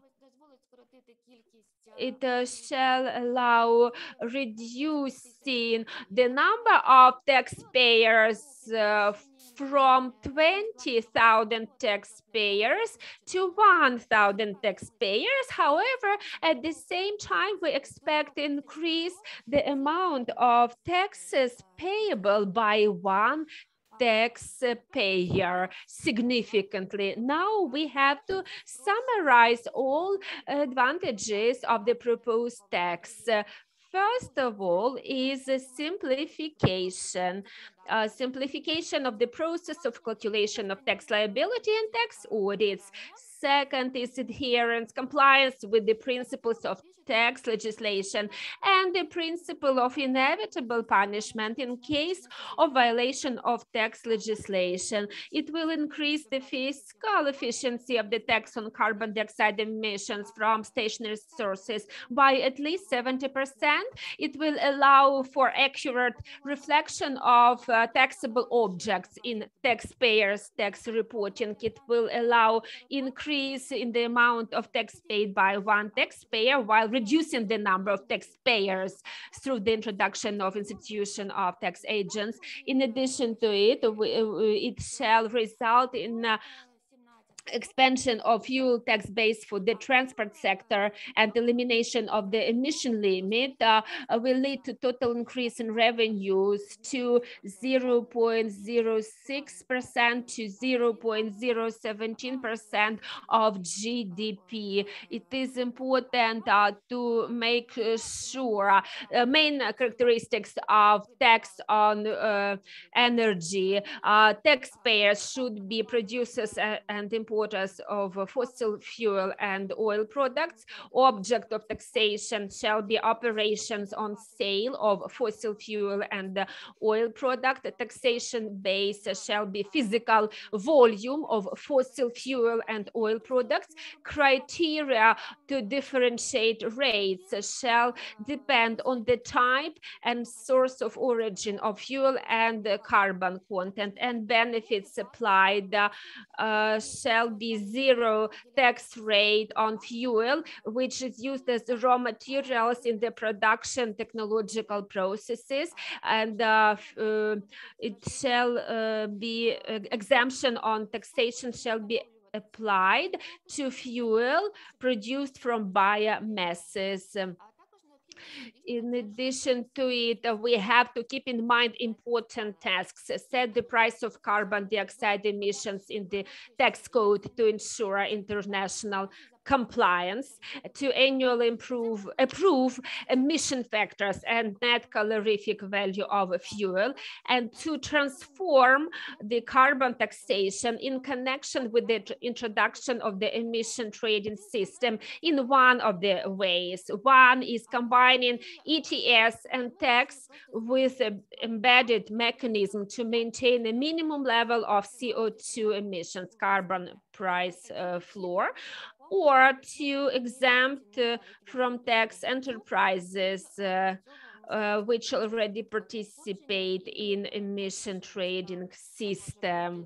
It shall allow reducing the number of taxpayers from 20,000 taxpayers to 1,000 taxpayers. However, at the same time, we expect to increase the amount of taxes payable by one taxpayer significantly. Now we have to summarize all advantages of the proposed tax. First of all is a simplification. Simplification of the process of calculation of tax liability and tax audits. Second is adherence, compliance with the principles of tax legislation and the principle of inevitable punishment in case of violation of tax legislation. It will increase the fiscal efficiency of the tax on carbon dioxide emissions from stationary sources by at least 70%. It will allow for accurate reflection of taxable objects in taxpayers' tax reporting. It will allow increase in the amount of tax paid by one taxpayer while reducing the number of taxpayers through the introduction of institution of tax agents. In addition to it, it shall result in expansion of fuel tax base for the transport sector and elimination of the emission limit will lead to total increase in revenues to 0.06% to 0.017% of GDP. It is important to make sure main characteristics of tax on energy. Taxpayers should be producers and importers of fossil fuel and oil products. Object of taxation shall be operations on sale of fossil fuel and oil product. The taxation base shall be physical volume of fossil fuel and oil products. Criteria to differentiate rates shall depend on the type and source of origin of fuel and carbon content, and benefits applied shall be zero tax rate on fuel, which is used as raw materials in the production technological processes, and it shall be exemption on taxation shall be applied to fuel produced from biomasses. In addition to it, we have to keep in mind important tasks. Set the price of carbon dioxide emissions in the tax code to ensure international compliance, to annually approve emission factors and net calorific value of fuel, and to transform the carbon taxation in connection with the introduction of the emission trading system in one of the ways. One is combining ETS and tax with an embedded mechanism to maintain a minimum level of CO2 emissions, carbon price floor, or to exempt from tax enterprises which already participate in emission trading system.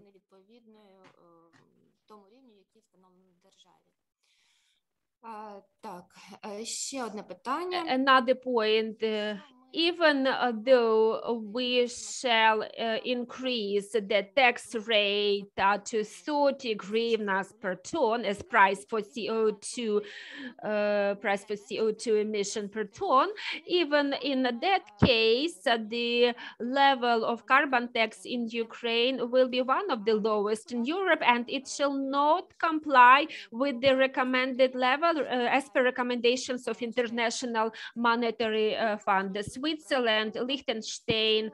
Another point, even though we shall increase the tax rate to 30 hryvnias per ton as price for CO2 emission per ton, even in that case, the level of carbon tax in Ukraine will be one of the lowest in Europe, and it shall not comply with the recommended level as per recommendations of International Monetary Fund. Switzerland, Liechtenstein,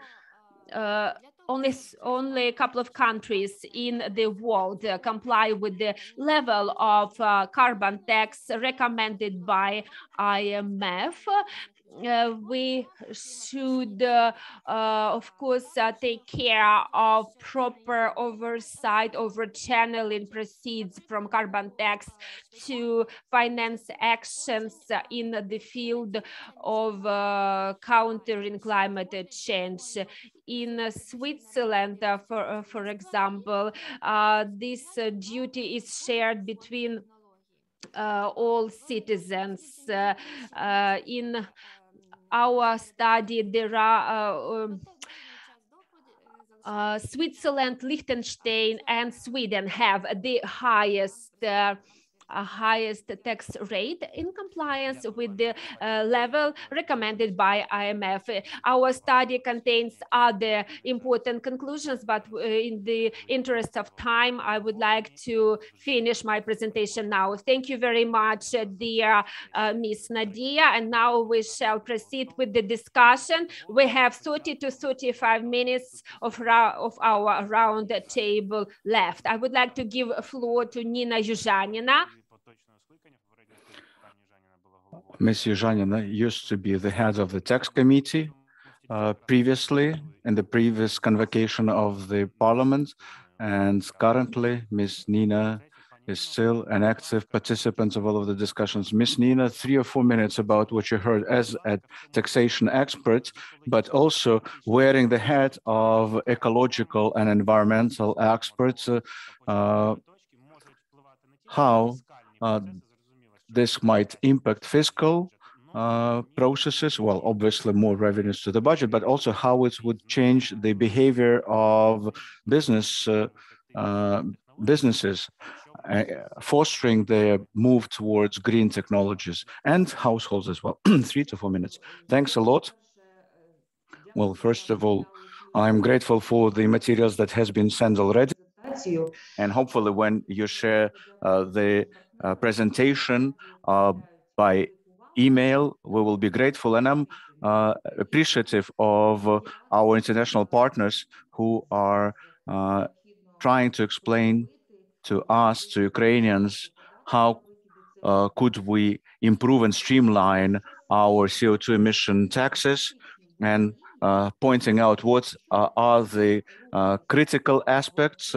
only a couple of countries in the world comply with the level of carbon tax recommended by IMF. We should, of course, take care of proper oversight over channeling proceeds from carbon tax to finance actions in the field of countering climate change. In Switzerland, for example, this duty is shared between all citizens. In our study, there are Switzerland, Liechtenstein, and Sweden have the highest tax rate in compliance with the level recommended by IMF. Our study contains other important conclusions, but in the interest of time, I would like to finish my presentation now. Thank you very much, dear Ms. Nadia, and now we shall proceed with the discussion. We have 30 to 35 minutes of our round table left. I would like to give a floor to Nina Yuzhanina. Ms. Yuzhanina used to be the head of the tax committee previously in the previous convocation of the parliament, and currently Ms. Nina is still an active participant of all of the discussions. Ms. Nina, 3 or 4 minutes about what you heard as a taxation expert, but also wearing the hat of ecological and environmental experts, how this might impact fiscal processes, well, obviously more revenues to the budget, but also how it would change the behavior of businesses. fostering their move towards green technologies and households as well. 3 to 4 minutes. Thanks a lot. Well, first of all, I'm grateful for the materials that has been sent already. And hopefully when you share the presentation by email, we will be grateful. And I'm appreciative of our international partners who are trying to explain to us, to Ukrainians, how could we improve and streamline our CO2 emission taxes, and pointing out what are the critical aspects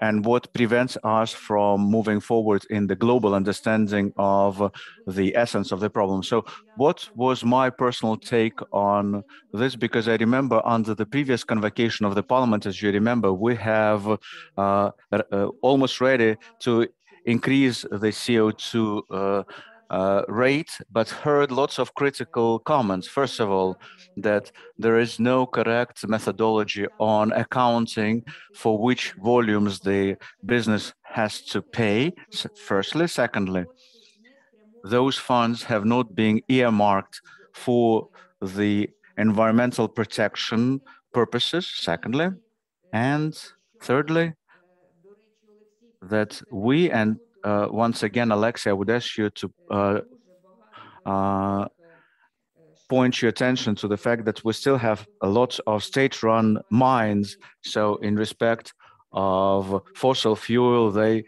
and what prevents us from moving forward in the global understanding of the essence of the problem. So what was my personal take on this? Because I remember under the previous convocation of the parliament, as you remember, we have almost ready to increase the CO2 rate, but heard lots of critical comments. First of all, that there is no correct methodology on accounting for which volumes the business has to pay, firstly. Secondly, those funds have not been earmarked for the environmental protection purposes, secondly. And thirdly, that we, and once again, Alexei, I would ask you to point your attention to the fact that we still have a lot of state-run mines. So in respect of fossil fuel, they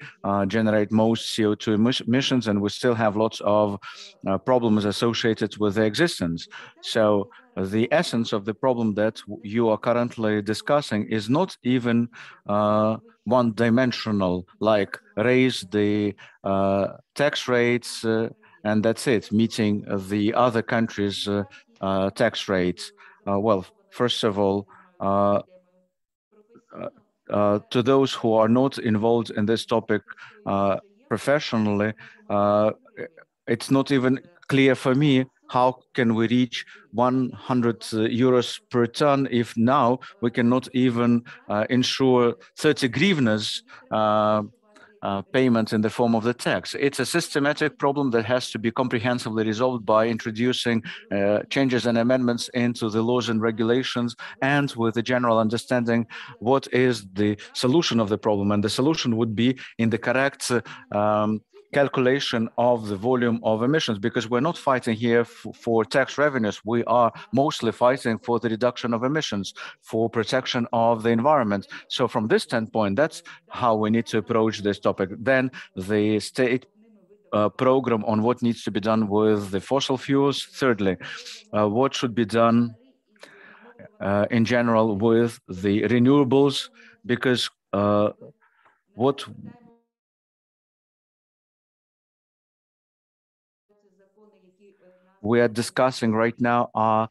generate most CO2 emissions, and we still have lots of problems associated with their existence. So the essence of the problem that you are currently discussing is not even one-dimensional, like raise the tax rates and that's it, meeting the other countries' tax rates. Well, first of all, to those who are not involved in this topic professionally, it's not even clear for me how can we reach 100 euros per ton if now we cannot even ensure 30 hryvnias payment in the form of the tax. It's a systematic problem that has to be comprehensively resolved by introducing changes and amendments into the laws and regulations, and with a general understanding what is the solution of the problem. And the solution would be in the correct calculation of the volume of emissions, because we're not fighting here for tax revenues. We are mostly fighting for the reduction of emissions, for protection of the environment. So from this standpoint, that's how we need to approach this topic. Then the state program on what needs to be done with the fossil fuels. Thirdly, what should be done in general with the renewables, because what we are discussing right now are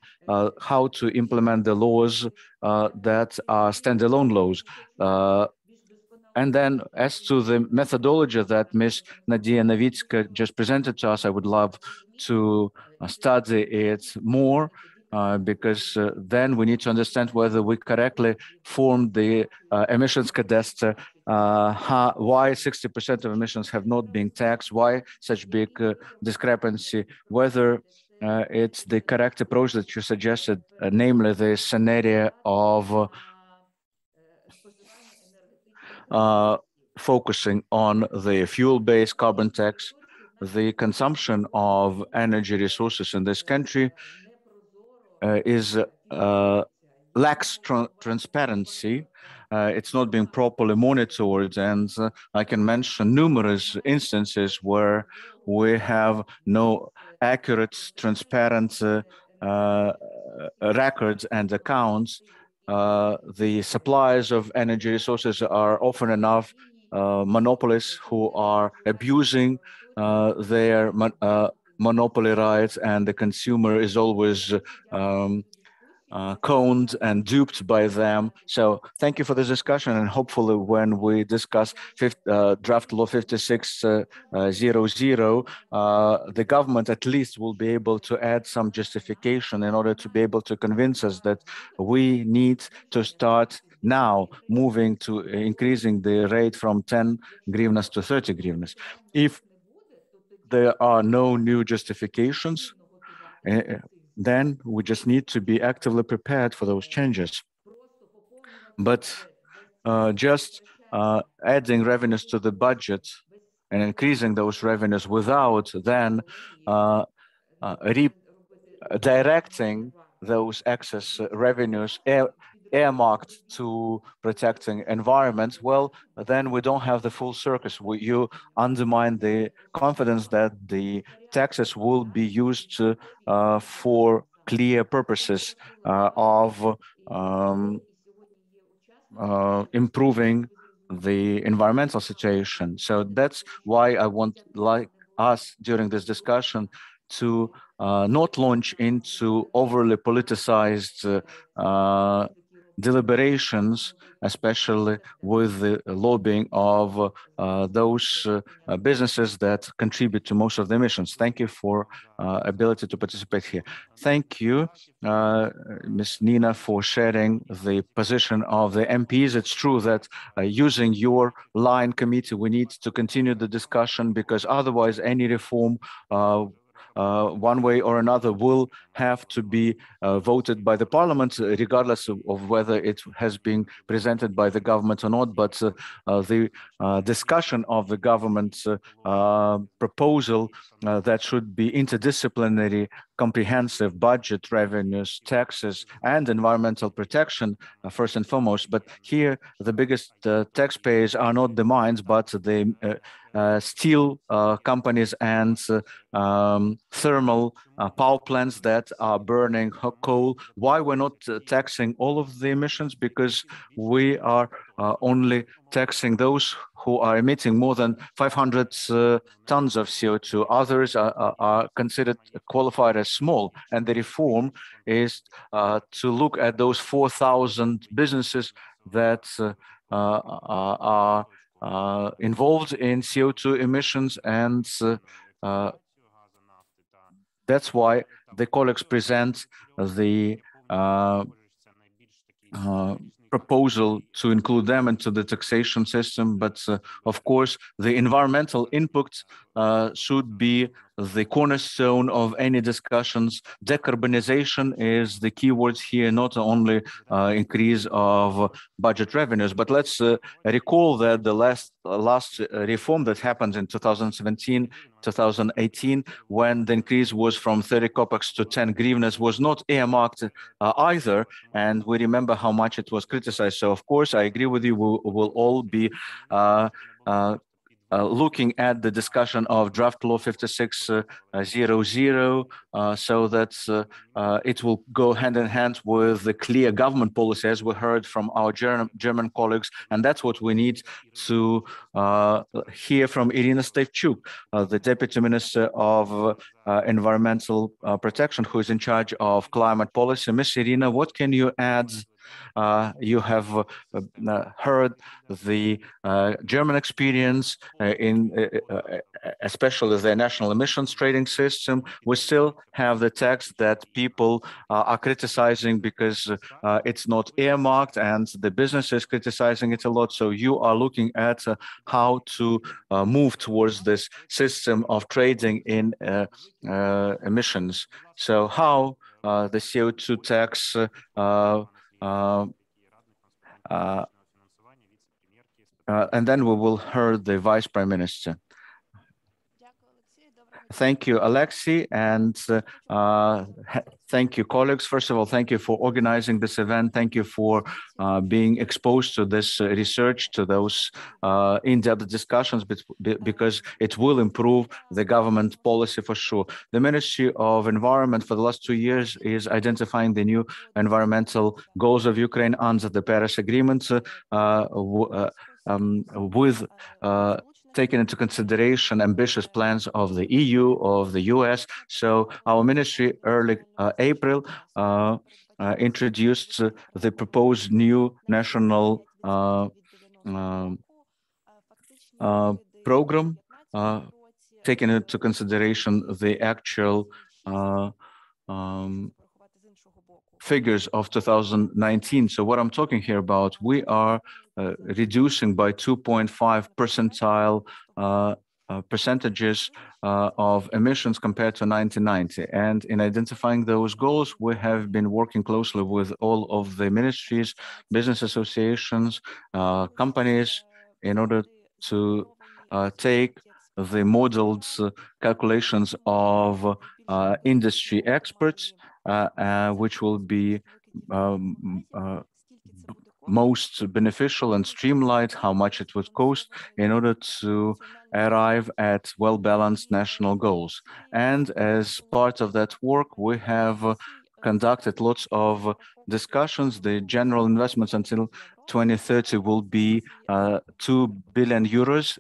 how to implement the laws that are standalone laws. And then as to the methodology that Ms. Nadia Novitska just presented to us, I would love to study it more, because then we need to understand whether we correctly formed the emissions cadastre, why 60% of emissions have not been taxed, why such big discrepancy, whether it's the correct approach that you suggested, namely the scenario of focusing on the fuel-based carbon tax. The consumption of energy resources in this country lacks transparency. It's not being properly monitored, and I can mention numerous instances where we have no accurate, transparent records and accounts. The suppliers of energy resources are often enough monopolists who are abusing their monopoly rights, and the consumer is always conned and duped by them. So thank you for this discussion, and hopefully when we discuss draft law 5600, the government at least will be able to add some justification in order to be able to convince us that we need to start now moving to increasing the rate from 10 hryvnias to 30 hryvnias. If there are no new justifications, then we just need to be actively prepared for those changes. But just adding revenues to the budget and increasing those revenues without then directing those excess revenues earmarked to protecting environment, well, then we don't have the full circus. You undermine the confidence that the taxes will be used for clear purposes of improving the environmental situation. So that's why I want us during this discussion to not launch into overly politicized deliberations, especially with the lobbying of those businesses that contribute to most of the emissions. Thank you for ability to participate here. Thank you, Ms. Nina, for sharing the position of the MPs. It's true that using your line committee, we need to continue the discussion, because otherwise any reform one way or another will have to be voted by the parliament, regardless of whether it has been presented by the government or not. But the discussion of the government's proposal that should be interdisciplinary, comprehensive budget, revenues, taxes, and environmental protection, first and foremost. But here, the biggest taxpayers are not the mines, but the steel companies and thermal power plants that are burning coal. Why we're not taxing all of the emissions? Because we are only taxing those who are emitting more than 500 tons of CO2. Others are considered qualified as small. And the reform is to look at those 4,000 businesses that are involved in CO2 emissions, and that's why the colleagues present the proposal to include them into the taxation system. But of course, the environmental inputs should be the cornerstone of any discussions. Decarbonization is the keywords here, not only increase of budget revenues. But let's recall that the last reform that happened in 2017, 2018, when the increase was from 30 kopecks to 10 hryvnias, was not earmarked either. And we remember how much it was criticized. So of course, I agree with you, we'll all be looking at the discussion of draft law 5600 so that it will go hand in hand with the clear government policy, as we heard from our German colleagues. And that's what we need to hear from Irina Stevchuk, the Deputy Minister of Environmental Protection, who is in charge of climate policy. Ms. Irina, what can you add? You have heard the German experience in especially the national emissions trading system. We still have the tax that people are criticizing because it's not earmarked, and the business is criticizing it a lot. So you are looking at how to move towards this system of trading in emissions. So how the CO2 tax and then we will hear the Vice Prime Minister. Thank you, Alexei, and thank you, colleagues. First of all, thank you for organizing this event. Thank you for being exposed to this research, to those in-depth discussions, because it will improve the government policy for sure. The Ministry of Environment for the last 2 years is identifying the new environmental goals of Ukraine under the Paris Agreement with taking into consideration ambitious plans of the EU, of the US. So our ministry early April introduced the proposed new national program, taking into consideration the actual figures of 2019. So what I'm talking here about, we are reducing by 2.5 percentile percentages of emissions compared to 1990. And in identifying those goals, we have been working closely with all of the ministries, business associations, companies, in order to take the modeled calculations of industry experts, which will be most beneficial and streamlined, how much it would cost in order to arrive at well-balanced national goals. And as part of that work, we have conducted lots of discussions. The general investments until 2030 will be 2 billion euros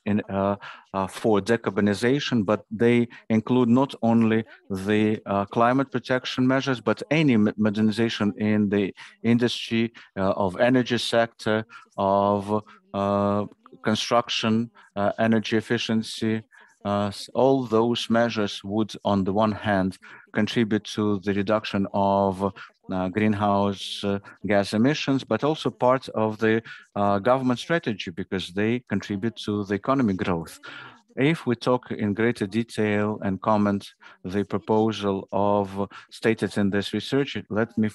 for decarbonization, but they include not only the climate protection measures, but any modernization in the industry, of energy sector, of construction, energy efficiency. All those measures would, on the one hand, contribute to the reduction of greenhouse gas emissions, but also part of the government strategy because they contribute to the economy growth. If we talk in greater detail and comment the proposal of stated in this research, let me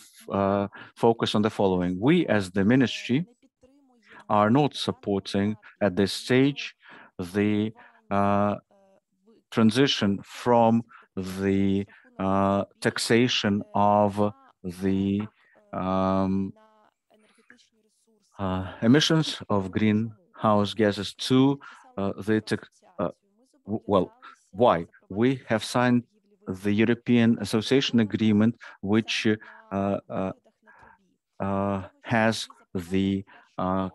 focus on the following. We, as the ministry, are not supporting at this stage the transition from the taxation of the emissions of greenhouse gases to well, why? We have signed the European Association Agreement, which has the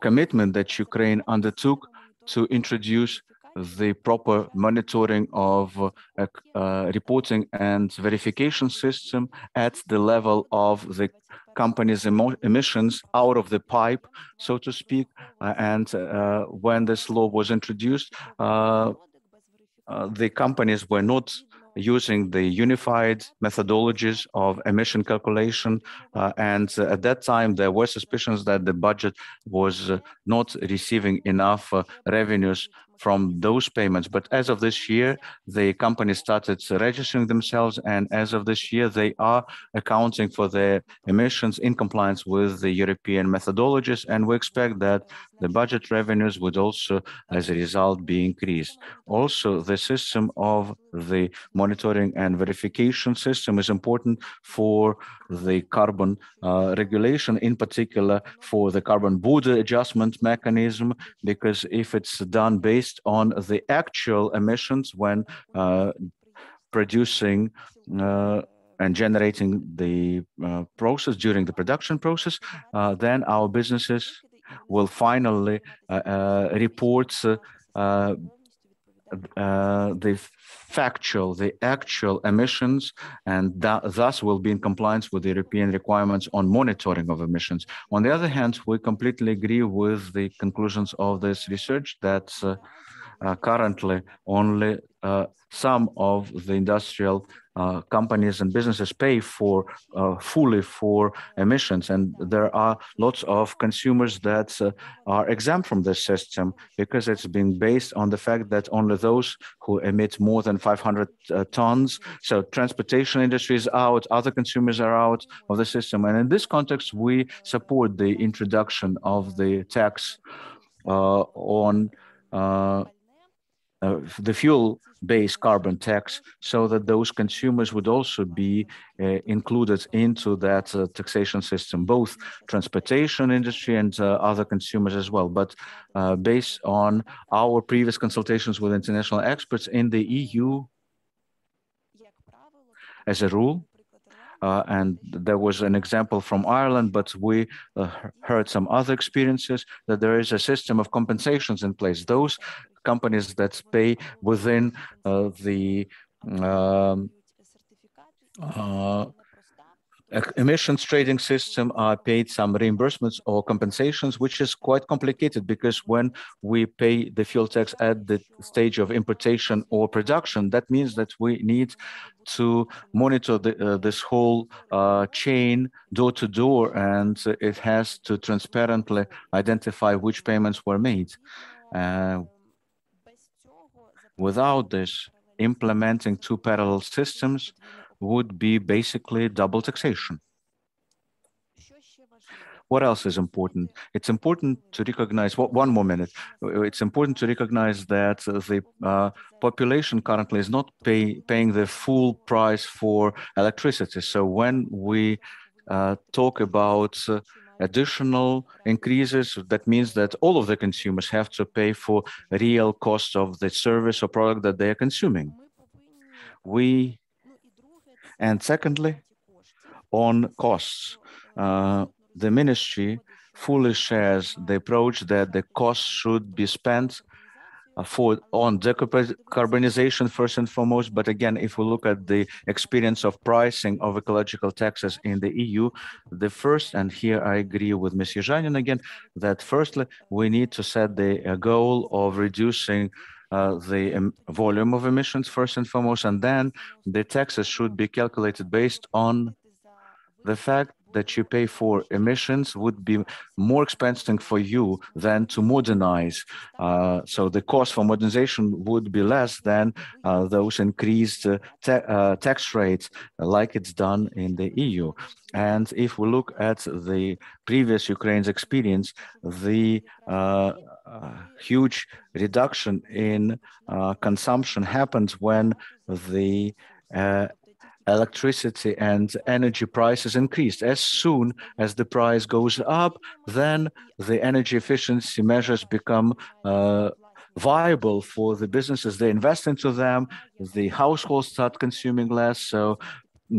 commitment that Ukraine undertook to introduce the proper monitoring of reporting and verification system at the level of the company's emissions out of the pipe, so to speak. And when this law was introduced, the companies were not using the unified methodologies of emission calculation. And at that time, there were suspicions that the budget was not receiving enough revenues from those payments. But as of this year, the companies started registering themselves. And as of this year, they are accounting for their emissions in compliance with the European methodologies. And we expect that the budget revenues would also, as a result, be increased. Also, the system of the monitoring and verification system is important for the carbon regulation, in particular for the carbon border adjustment mechanism, because if it's done based on the actual emissions when producing and generating the process during the production process, then our businesses will finally report the actual emissions, and thus will be in compliance with the European requirements on monitoring of emissions. On the other hand, we completely agree with the conclusions of this research that currently only some of the industrial companies and businesses pay for fully for emissions, and there are lots of consumers that are exempt from this system because it's been based on the fact that only those who emit more than 500 tons, so transportation industry is out, other consumers are out of the system. And in this context, we support the introduction of the tax on the fuel-based carbon tax, so that those consumers would also be included into that taxation system, both transportation industry and other consumers as well. But based on our previous consultations with international experts in the EU, as a rule, and there was an example from Ireland, but we heard some other experiences, that there is a system of compensations in place. Those companies that pay within the emissions trading system are paid some reimbursements or compensations, which is quite complicated because when we pay the fuel tax at the stage of importation or production, that means that we need to monitor this whole chain door to door, and it has to transparently identify which payments were made. Without this, implementing two parallel systems would be basically double taxation. What else is important? It's important to recognize, one more minute. It's important to recognize that the population currently is not paying the full price for electricity. So when we talk about additional increases, that means that all of the consumers have to pay for real cost of the service or product that they are consuming. And secondly, on costs, the ministry fully shares the approach that the costs should be spent on decarbonization first and foremost. But again, if we look at the experience of pricing of ecological taxes in the EU, the first, and here I agree with Ms. Yezhanin again, that firstly, we need to set the goal of reducing the volume of emissions first and foremost, and then the taxes should be calculated based on the fact that you pay for emissions would be more expensive for you than to modernize. So the cost for modernization would be less than those increased tax rates like it's done in the EU. And if we look at the previous Ukraine's experience, the huge reduction in consumption happens when the electricity and energy prices increased. As soon as the price goes up, then the energy efficiency measures become viable for the businesses. They invest into them, the households start consuming less. So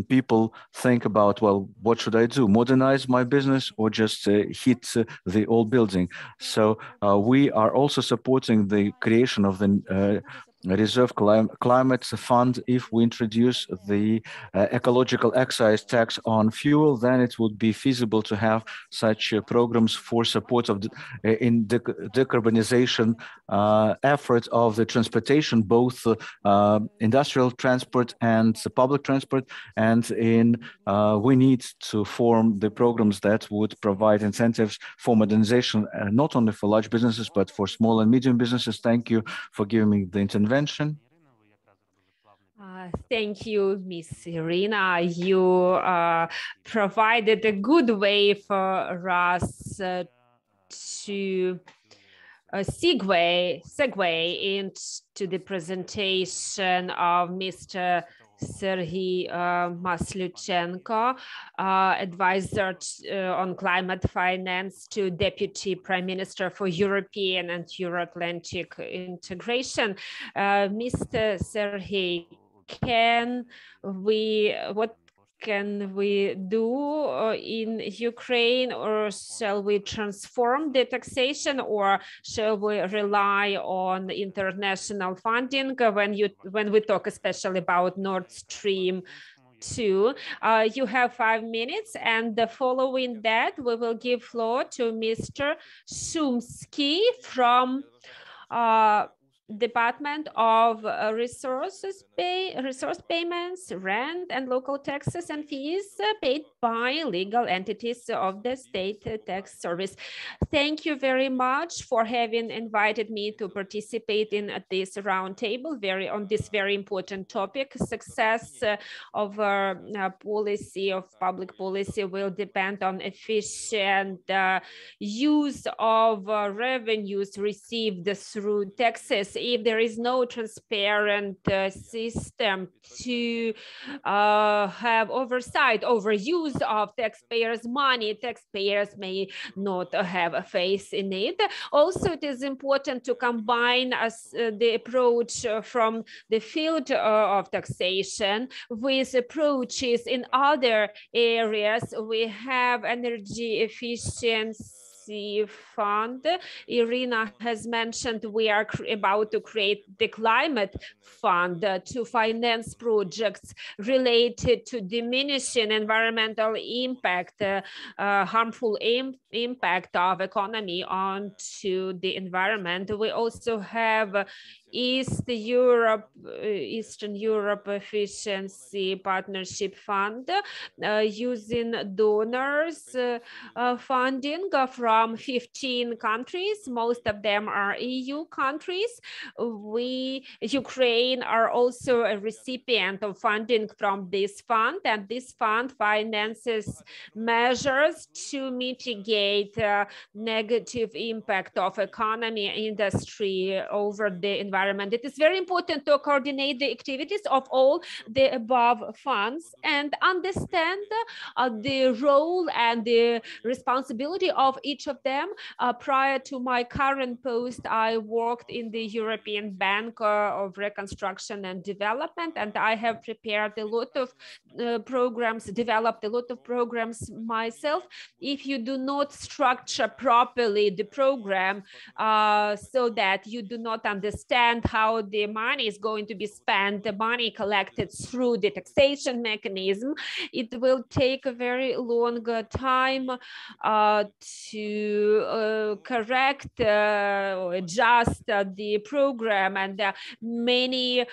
people think about, well, what should I do? Modernize my business or just hit the old building? So we are also supporting the creation of the Reserve Climate Fund. If we introduce the ecological excise tax on fuel, then it would be feasible to have such programs for support of in decarbonization efforts of the transportation, both industrial transport and public transport. And we need to form the programs that would provide incentives for modernization, not only for large businesses, but for small and medium businesses. Thank you for giving me the intervention. Thank you, Ms. Irina. You provided a good way for us to segue into the presentation of Mr. Serhiy Maslyuchenko, advisor on climate finance to Deputy Prime Minister for European and Euro-Atlantic integration. Mr. Serhiy, what can we do in Ukraine, or shall we transform the taxation, or shall we rely on international funding when we talk especially about Nord Stream 2? You have 5 minutes, and following that, we will give floor to Mr. Shumsky from Department of Resource Payments, Rent, and Local Taxes and Fees paid by legal entities of the State Tax Service. Thank you very much for having invited me to participate in this roundtable on this very important topic. Success of our policy, of public policy, will depend on efficient use of revenues received through taxes. If there is no transparent system to have oversight over use of taxpayers' money, taxpayers may not have a faith in it. Also, it is important to combine the approach from the field of taxation with approaches in other areas. We have energy efficiency fund. Irina has mentioned we are about to create the climate fund to finance projects related to diminishing environmental impact, harmful impact of economy onto the environment. We also have Eastern Europe Efficiency Partnership Fund using donors funding from 15 countries. Most of them are EU countries. Ukraine are also a recipient of funding from this fund, and this fund finances measures to mitigate negative impact of economy industry over the environment. It is very important to coordinate the activities of all the above funds and understand the role and the responsibility of each of them. Prior to my current post, I worked in the European Bank of Reconstruction and Development, and I have prepared a lot of programs, developed a lot of programs myself. If you do not structure properly the program so that you do not understand how the money is going to be spent, the money collected through the taxation mechanism, it will take a very long time to correct or adjust the program, and many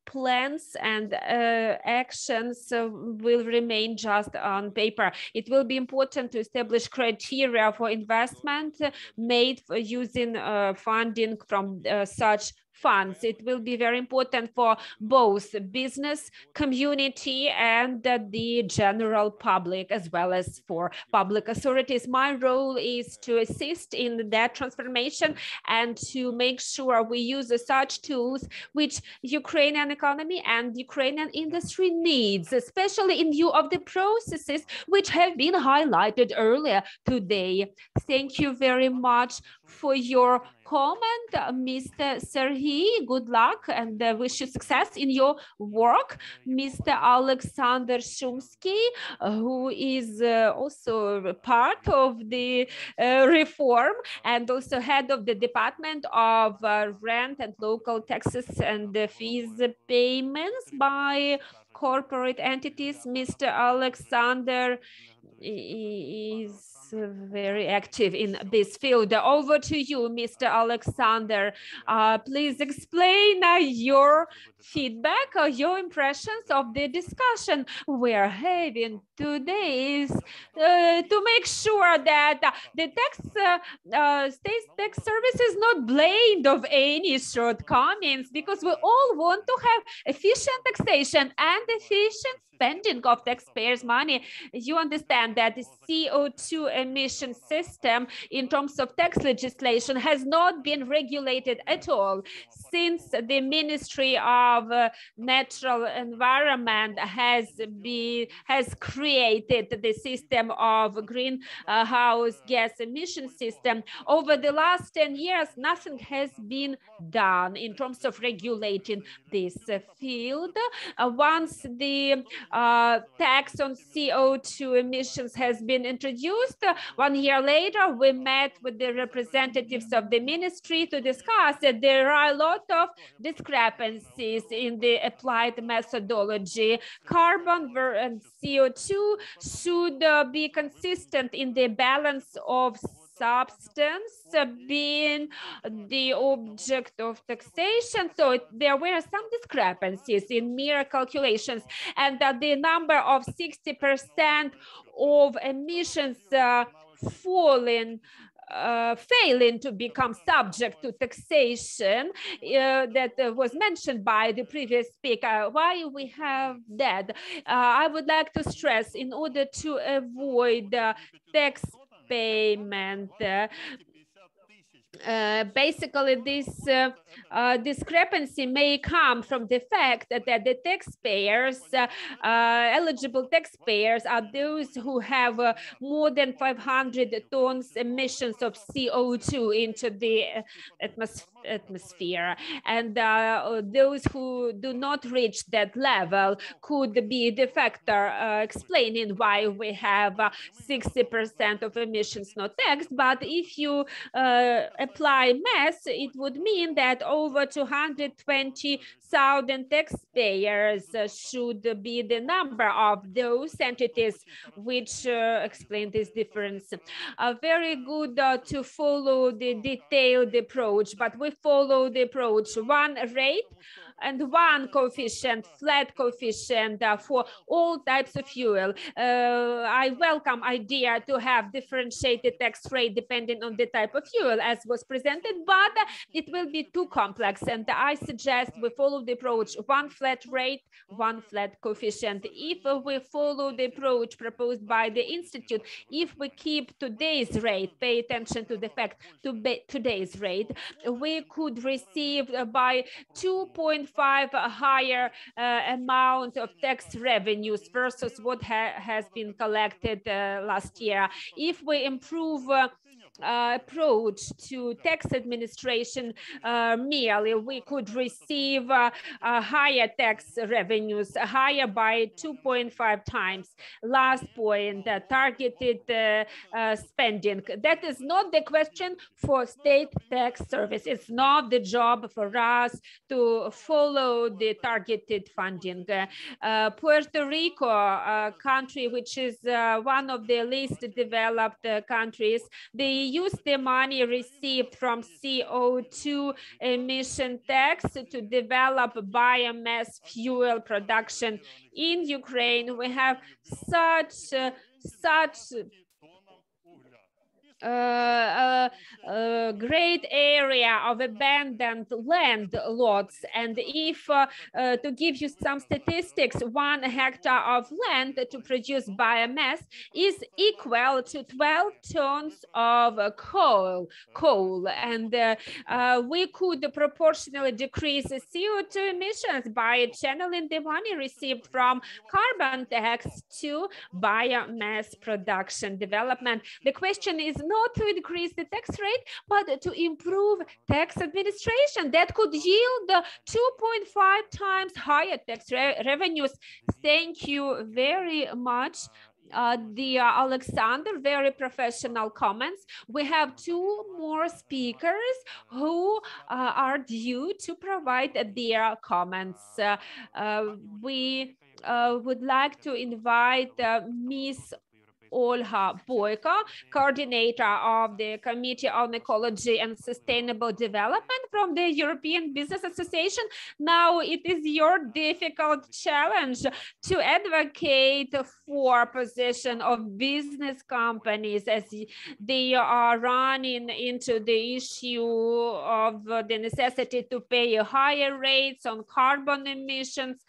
plans and actions will remain just on paper. It will be important to establish criteria for investment made for using funding from such funds. It will be very important for both business community and the general public, as well as for public authorities. My role is to assist in that transformation and to make sure we use such tools which Ukrainian economy and Ukrainian industry needs, especially in view of the processes which have been highlighted earlier today. Thank you very much for your comment, Mr. Serhiy. Good luck and wish you success in your work. Mr. Alexander Shumsky, who is also part of the reform and also head of the Department of Rent and Local Taxes and Fees Payments by corporate entities. Mr. Alexander is very active in this field. Over to you, Mr. Alexander. Please explain your feedback or your impressions of the discussion we're having today, is to make sure that the state tax service is not blamed of any shortcomings, because we all want to have efficient taxation and efficient spending of taxpayers' money. You understand that the CO2 emission system in terms of tax legislation has not been regulated at all since the Ministry of Natural Environment has created the system of greenhouse gas emission system. Over the last 10 years, nothing has been done in terms of regulating this field. Once the tax on CO2 emissions has been introduced, 1 year later, we met with the representatives of the ministry to discuss that there are a lot of discrepancies in the applied methodology. Carbon and CO2 should be consistent in the balance of substance being the object of taxation. So there were some discrepancies in mere calculations, and that the number of 60% of emissions failing to become subject to taxation that was mentioned by the previous speaker. Why we have that? I would like to stress, in order to avoid tax payment, basically this discrepancy may come from the fact that the taxpayers, eligible taxpayers, are those who have more than 500 tons emissions of CO2 into the atmosphere. atmosphere, and those who do not reach that level could be the factor explaining why we have 60% of emissions not taxed. But if you apply math, it would mean that over 220,000 taxpayers should be the number of those entities which explain this difference. Very good to follow the detailed approach, but we follow the approach one rate and one coefficient, flat coefficient for all types of fuel. I welcome idea to have differentiated tax rate depending on the type of fuel as was presented, but it will be too complex. And I suggest we follow the approach one flat rate, one flat coefficient. If we follow the approach proposed by the Institute, if we keep today's rate, pay attention to the fact to today's rate, we could receive by 2.5 higher amount of tax revenues versus what has been collected last year. If we improve approach to tax administration merely, we could receive higher tax revenues, higher by 2.5 times. Last point, targeted spending. That is not the question for state tax service. It's not the job for us to follow the targeted funding. Puerto Rico, a country which is one of the least developed countries, they use the money received from CO2 emission tax to develop biomass fuel production. In Ukraine, we have such great area of abandoned land lots, and if to give you some statistics, 1 hectare of land to produce biomass is equal to 12 tons of coal, and we could proportionally decrease CO2 emissions by channeling the money received from carbon tax to biomass production development. The question is not to increase the tax rate, but to improve tax administration that could yield 2.5 times higher tax revenues. Thank you very much. Dear Alexander, very professional comments. We have 2 more speakers who are due to provide their comments. We would like to invite Ms. Olha Boyko, coordinator of the Committee on Ecology and Sustainable Development from the European Business Association. Now it is your difficult challenge to advocate for position of business companies as they are running into the issue of the necessity to pay higher rates on carbon emissions.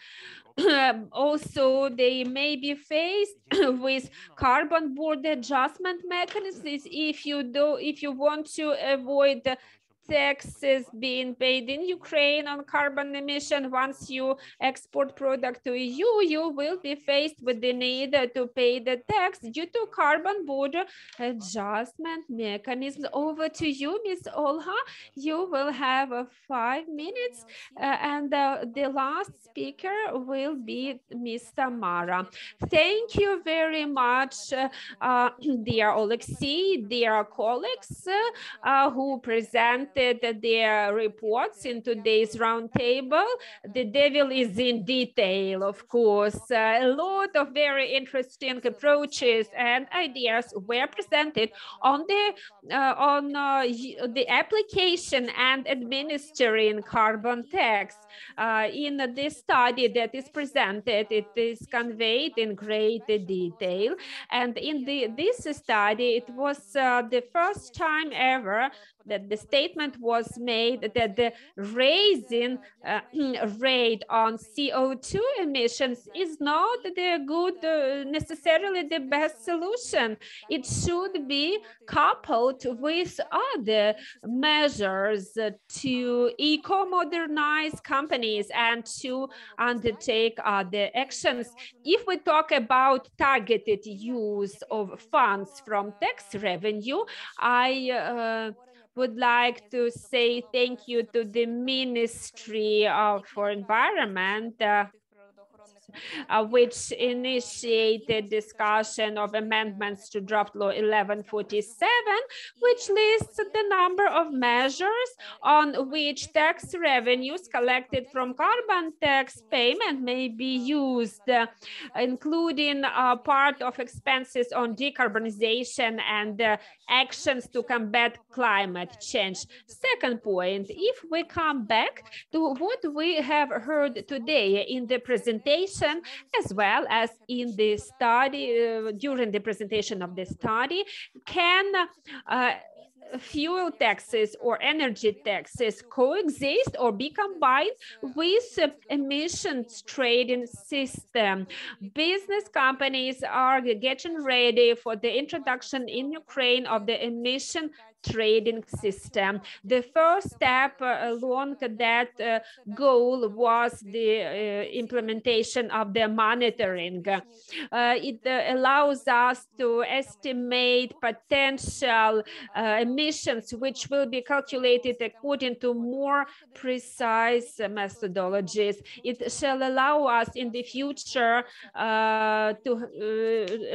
Also, they may be faced with carbon border adjustment mechanisms if you want to avoid taxes being paid in Ukraine on carbon emission. Once you export product to EU, you will be faced with the need to pay the tax due to carbon border adjustment mechanisms. Over to you, Ms. Olha. You will have 5 minutes, and the last speaker will be Ms. Tamara. Thank you very much, dear Alexei, dear colleagues who presented their reports in today's roundtable. The devil is in detail, of course. A lot of very interesting approaches and ideas were presented on the application and administering carbon tax. In this study that is presented, it is conveyed in great detail. And in this study, it was the first time ever that the statement was made that the raising rate on CO2 emissions is not the good, necessarily the best solution. It should be coupled with other measures to eco-modernize companies and to undertake other actions. If we talk about targeted use of funds from tax revenue, I would like to say thank you to the Ministry for Environment, which initiated discussion of amendments to draft law 1147, which lists the number of measures on which tax revenues collected from carbon tax payment may be used, including part of expenses on decarbonization and actions to combat climate change. Second point, if we come back to what we have heard today in the presentation, as well as in the study, during the presentation of the study, can fuel taxes or energy taxes coexist or be combined with emissions trading system? Business companies are getting ready for the introduction in Ukraine of the emission trading system. The first step along that goal was the implementation of the monitoring. It allows us to estimate potential emissions, which will be calculated according to more precise methodologies. It shall allow us in the future to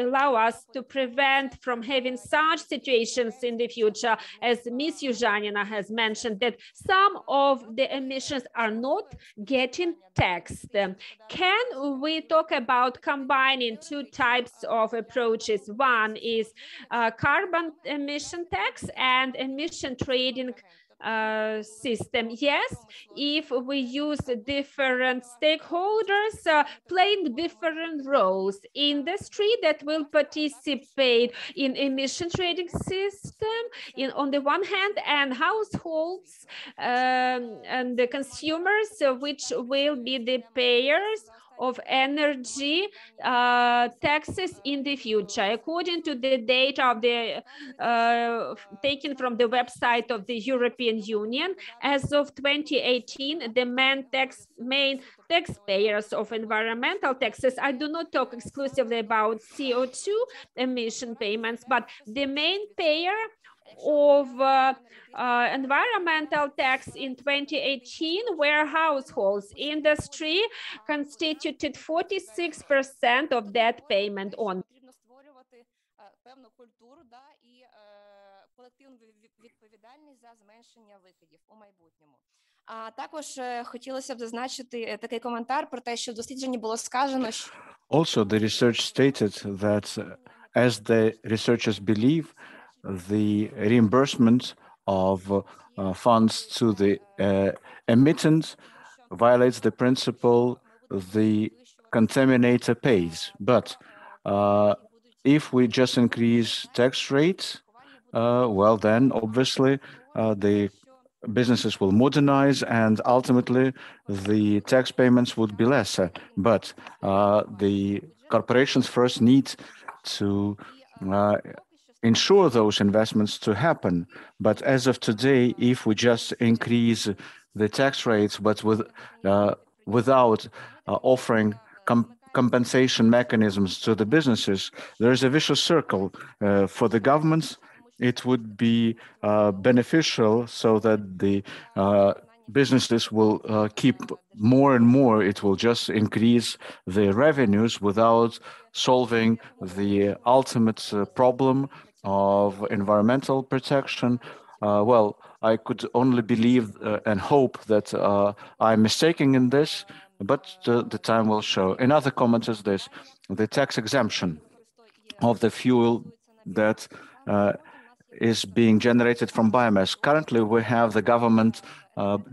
allow us to prevent from having such situations in the future, as Ms. Yuzhanina has mentioned, that some of the emissions are not getting taxed. Can we talk about combining two types of approaches? One is carbon emission tax and emission trading system. Yes, if we use different stakeholders playing different roles, industry that will participate in emission trading system on the one hand, and households and the consumers, which will be the payers of energy taxes in the future. According to the data of the taken from the website of the European Union, as of 2018, the main taxpayers of environmental taxes, I do not talk exclusively about CO2 emission payments, but the main payer of environmental tax in 2018 were households. Industry constituted 46% of that payment on. Певну культуру, і колективну відповідальність за зменшення викидів у майбутньому. А також хотілося б зазначити такий коментар про те, що в дослідженні було сказано, що Also, the research stated that, as the researchers believe, the reimbursement of funds to the emittents violates the principle the contaminator pays. But if we just increase tax rates, well, then obviously the businesses will modernize and ultimately the tax payments would be lesser. But the corporations first need to ensure those investments to happen. But as of today, if we just increase the tax rates, but without offering compensation mechanisms to the businesses, there is a vicious circle. For the governments, it would be beneficial so that the businesses will keep more and more. It will just increase the revenues without solving the ultimate problem of environmental protection. Well, I could only believe and hope that I'm mistaken in this, but the time will show. Another comment is this: the tax exemption of the fuel that is being generated from biomass. Currently, we have the government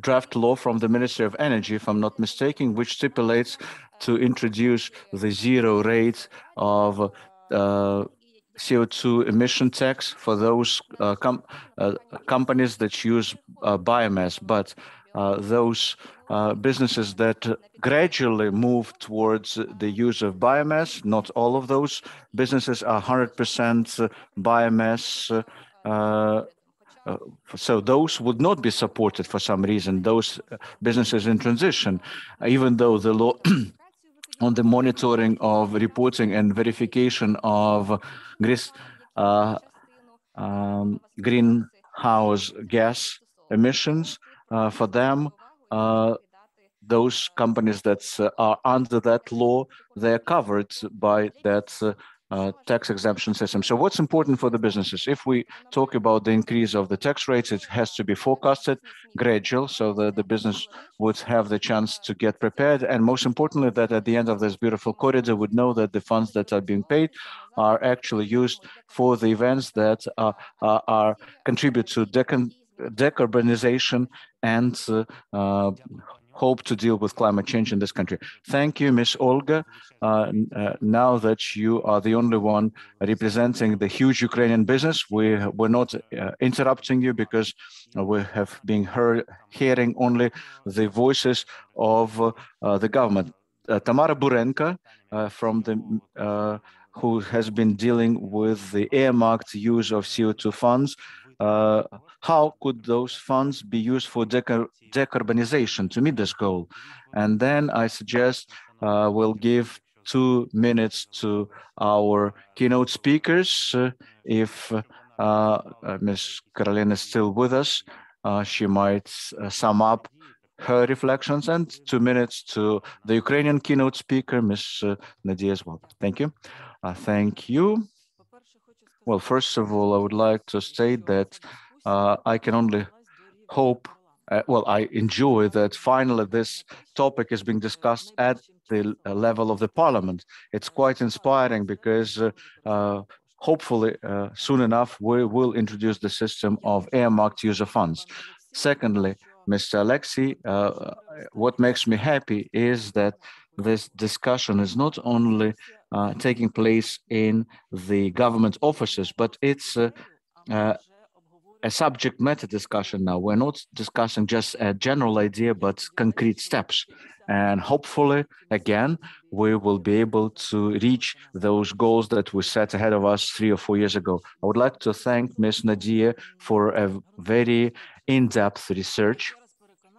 draft law from the Ministry of Energy, if I'm not mistaken, which stipulates to introduce the zero rate of CO2 emission tax for those companies that use biomass. But those businesses that gradually move towards the use of biomass, not all of those businesses are 100% biomass. So those would not be supported for some reason, those businesses in transition, even though the law on the monitoring of reporting and verification of green greenhouse gas emissions. For them, those companies that are under that law, they're covered by that tax exemption system. So what's important for the businesses? If we talk about the increase of the tax rates, it has to be forecasted, gradual, so that the business would have the chance to get prepared. And most importantly, that at the end of this beautiful corridor would know that the funds that are being paid are actually used for the events that are contribute to decarbonization and hope to deal with climate change in this country. Thank you, Ms. Olga. Now that you are the only one representing the huge Ukrainian business, we're not interrupting you because we have been hearing only the voices of the government. Tamara Burenka, from the who has been dealing with the earmarked use of CO2 funds. How could those funds be used for decarbonization to meet this goal? And then I suggest we'll give 2 minutes to our keynote speakers. If Ms. Karolina is still with us, she might sum up her reflections, and 2 minutes to the Ukrainian keynote speaker, Ms. Nadia as well. Thank you. Thank you. Well, first of all, I would like to state that I can only hope, well, I enjoy that finally this topic is being discussed at the level of the parliament. It's quite inspiring because hopefully soon enough we will introduce the system of earmarked use of funds. Secondly, Mr. Alexei, what makes me happy is that this discussion is not only taking place in the government offices, but it's a subject matter discussion now. We're not discussing just a general idea, but concrete steps. And hopefully, again, we will be able to reach those goals that we set ahead of us 3 or 4 years ago. I would like to thank Ms. Nadia for a very in-depth research.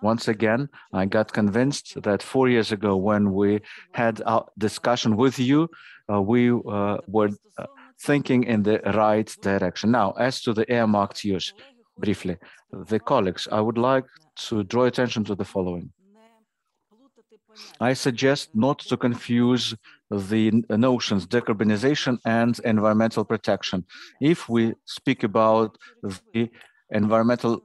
Once again, I got convinced that 4 years ago, when we had our discussion with you, we were thinking in the right direction. Now, as to the earmarked use, briefly, the colleagues, I would like to draw attention to the following. I suggest not to confuse the notions decarbonization and environmental protection. If we speak about the environmental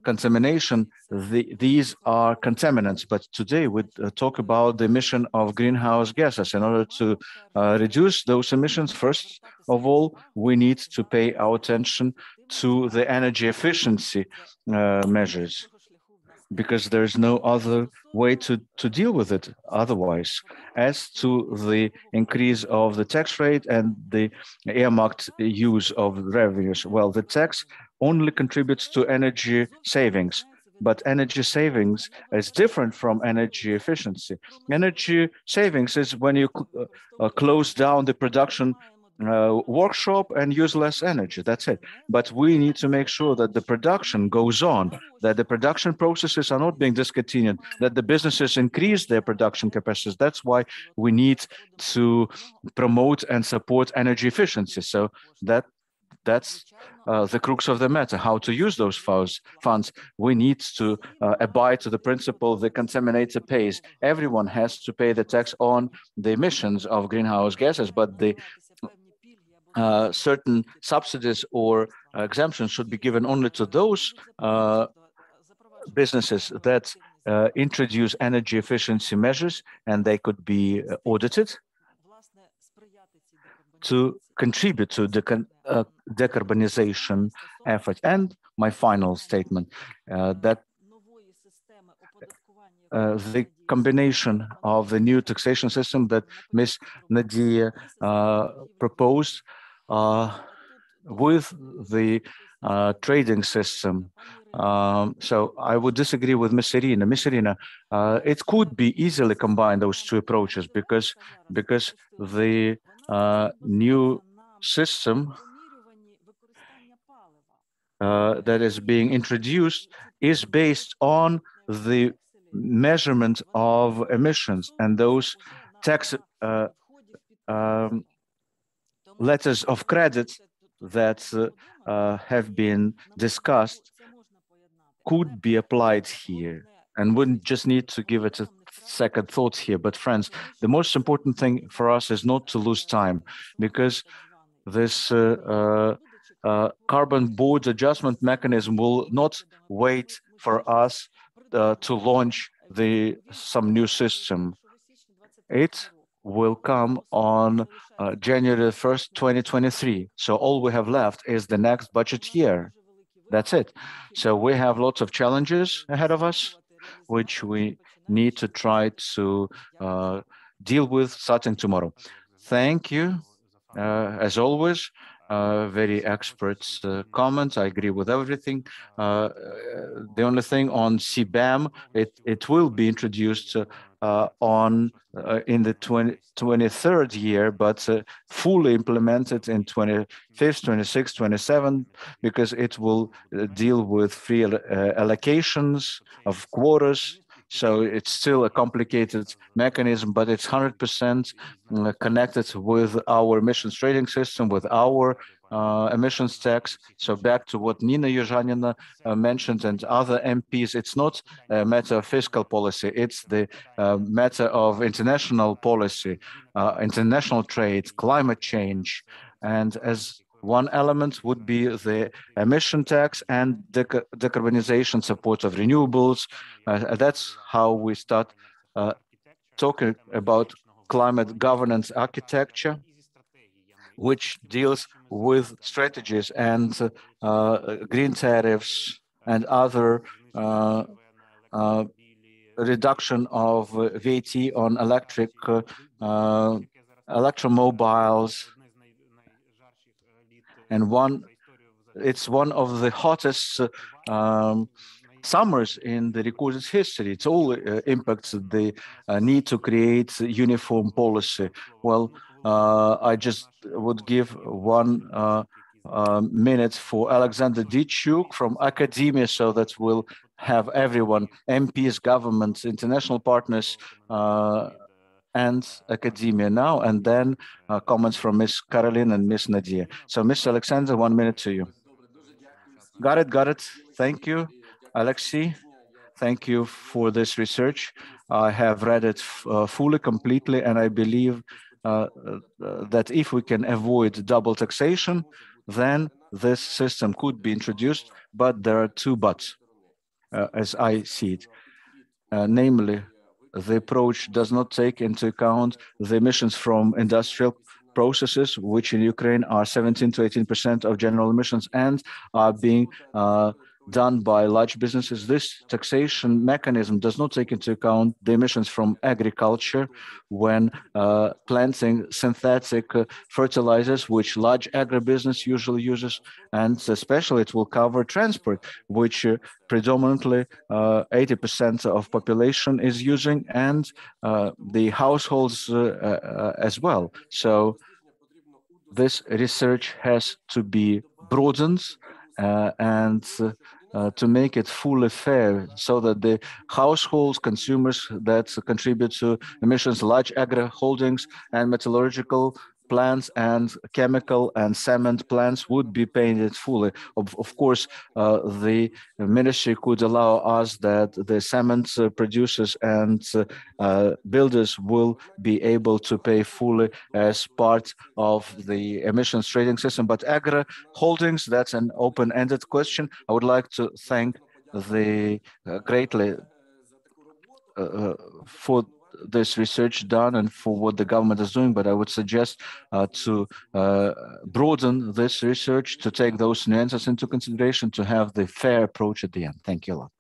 contamination, these are contaminants, but today we talk about the emission of greenhouse gases. In order to reduce those emissions, first of all, we need to pay our attention to the energy efficiency measures, because there's no other way to deal with it otherwise. As to the increase of the tax rate and the earmarked use of revenues, well, the tax only contributes to energy savings, but energy savings is different from energy efficiency. Energy savings is when you close down the production workshop and use less energy. That's it. But we need to make sure that the production goes on, that the production processes are not being discontinued, that the businesses increase their production capacities. That's why we need to promote and support energy efficiency. So that's the crux of the matter, how to use those funds. We need to abide to the principle, the contaminator pays. Everyone has to pay the tax on the emissions of greenhouse gases, but the certain subsidies or exemptions should be given only to those businesses that introduce energy efficiency measures, and they could be audited to contribute to the decarbonization effort. And my final statement, that the combination of the new taxation system that Ms. Nadia proposed with the trading system. So I would disagree with Ms. Irina. Ms. Irina, it could be easily combined, those two approaches, because the new system that is being introduced is based on the measurement of emissions, and those tax letters of credit that have been discussed could be applied here, and wouldn't just need to give it a second thought here. But friends, the most important thing for us is not to lose time, because this carbon board adjustment mechanism will not wait for us to launch some new system. It will come on January 1st, 2023. So all we have left is the next budget year. That's it. So we have lots of challenges ahead of us, which we need to try to deal with starting tomorrow. Thank you, as always. Very expert comments. I agree with everything. The only thing on CBAM, it will be introduced in the 23rd year, but fully implemented in 25th, 26th, 27th, because it will deal with free allocations of quotas. So it's still a complicated mechanism, but it's 100% connected with our emissions trading system, with our emissions tax. So back to what Nina Yuzhanina mentioned and other MPs, it's not a matter of fiscal policy, it's the matter of international policy, international trade, climate change. And as one element would be the emission tax and decarbonization support of renewables. That's how we start talking about climate governance architecture, which deals with strategies and green tariffs and other reduction of VAT on electromobiles. And it's one of the hottest summers in the recorded history. It all impacts the need to create uniform policy. Well, I just would give 1 minute for Alexander Dichuk from academia, so that we'll have everyone, MPs, governments, international partners, and academia now, and then comments from Ms. Caroline and Ms. Nadia. So Ms. Alexander, 1 minute to you. Got it. Thank you, Alexei. Thank you for this research. I have read it fully, completely, and I believe that if we can avoid double taxation, then this system could be introduced, but there are 2 buts, as I see it. Namely, the approach does not take into account the emissions from industrial processes, which in Ukraine are 17 to 18% of general emissions and are being done by large businesses. This taxation mechanism does not take into account the emissions from agriculture when planting synthetic fertilizers, which large agribusiness usually uses, and especially it will cover transport, which predominantly 80% of population is using, and the households as well. So this research has to be broadened and to make it fully fair, so that the households, consumers that contribute to emissions, large agri holdings and metallurgical plants and chemical and cement plants would be paying it fully. Of course, the ministry could allow us that the cement producers and builders will be able to pay fully as part of the emissions trading system. But agri holdings, that's an open-ended question. I would like to thank the greatly for this research done and for what the government is doing, but I would suggest to broaden this research, to take those nuances into consideration, to have the fair approach at the end. Thank you a lot.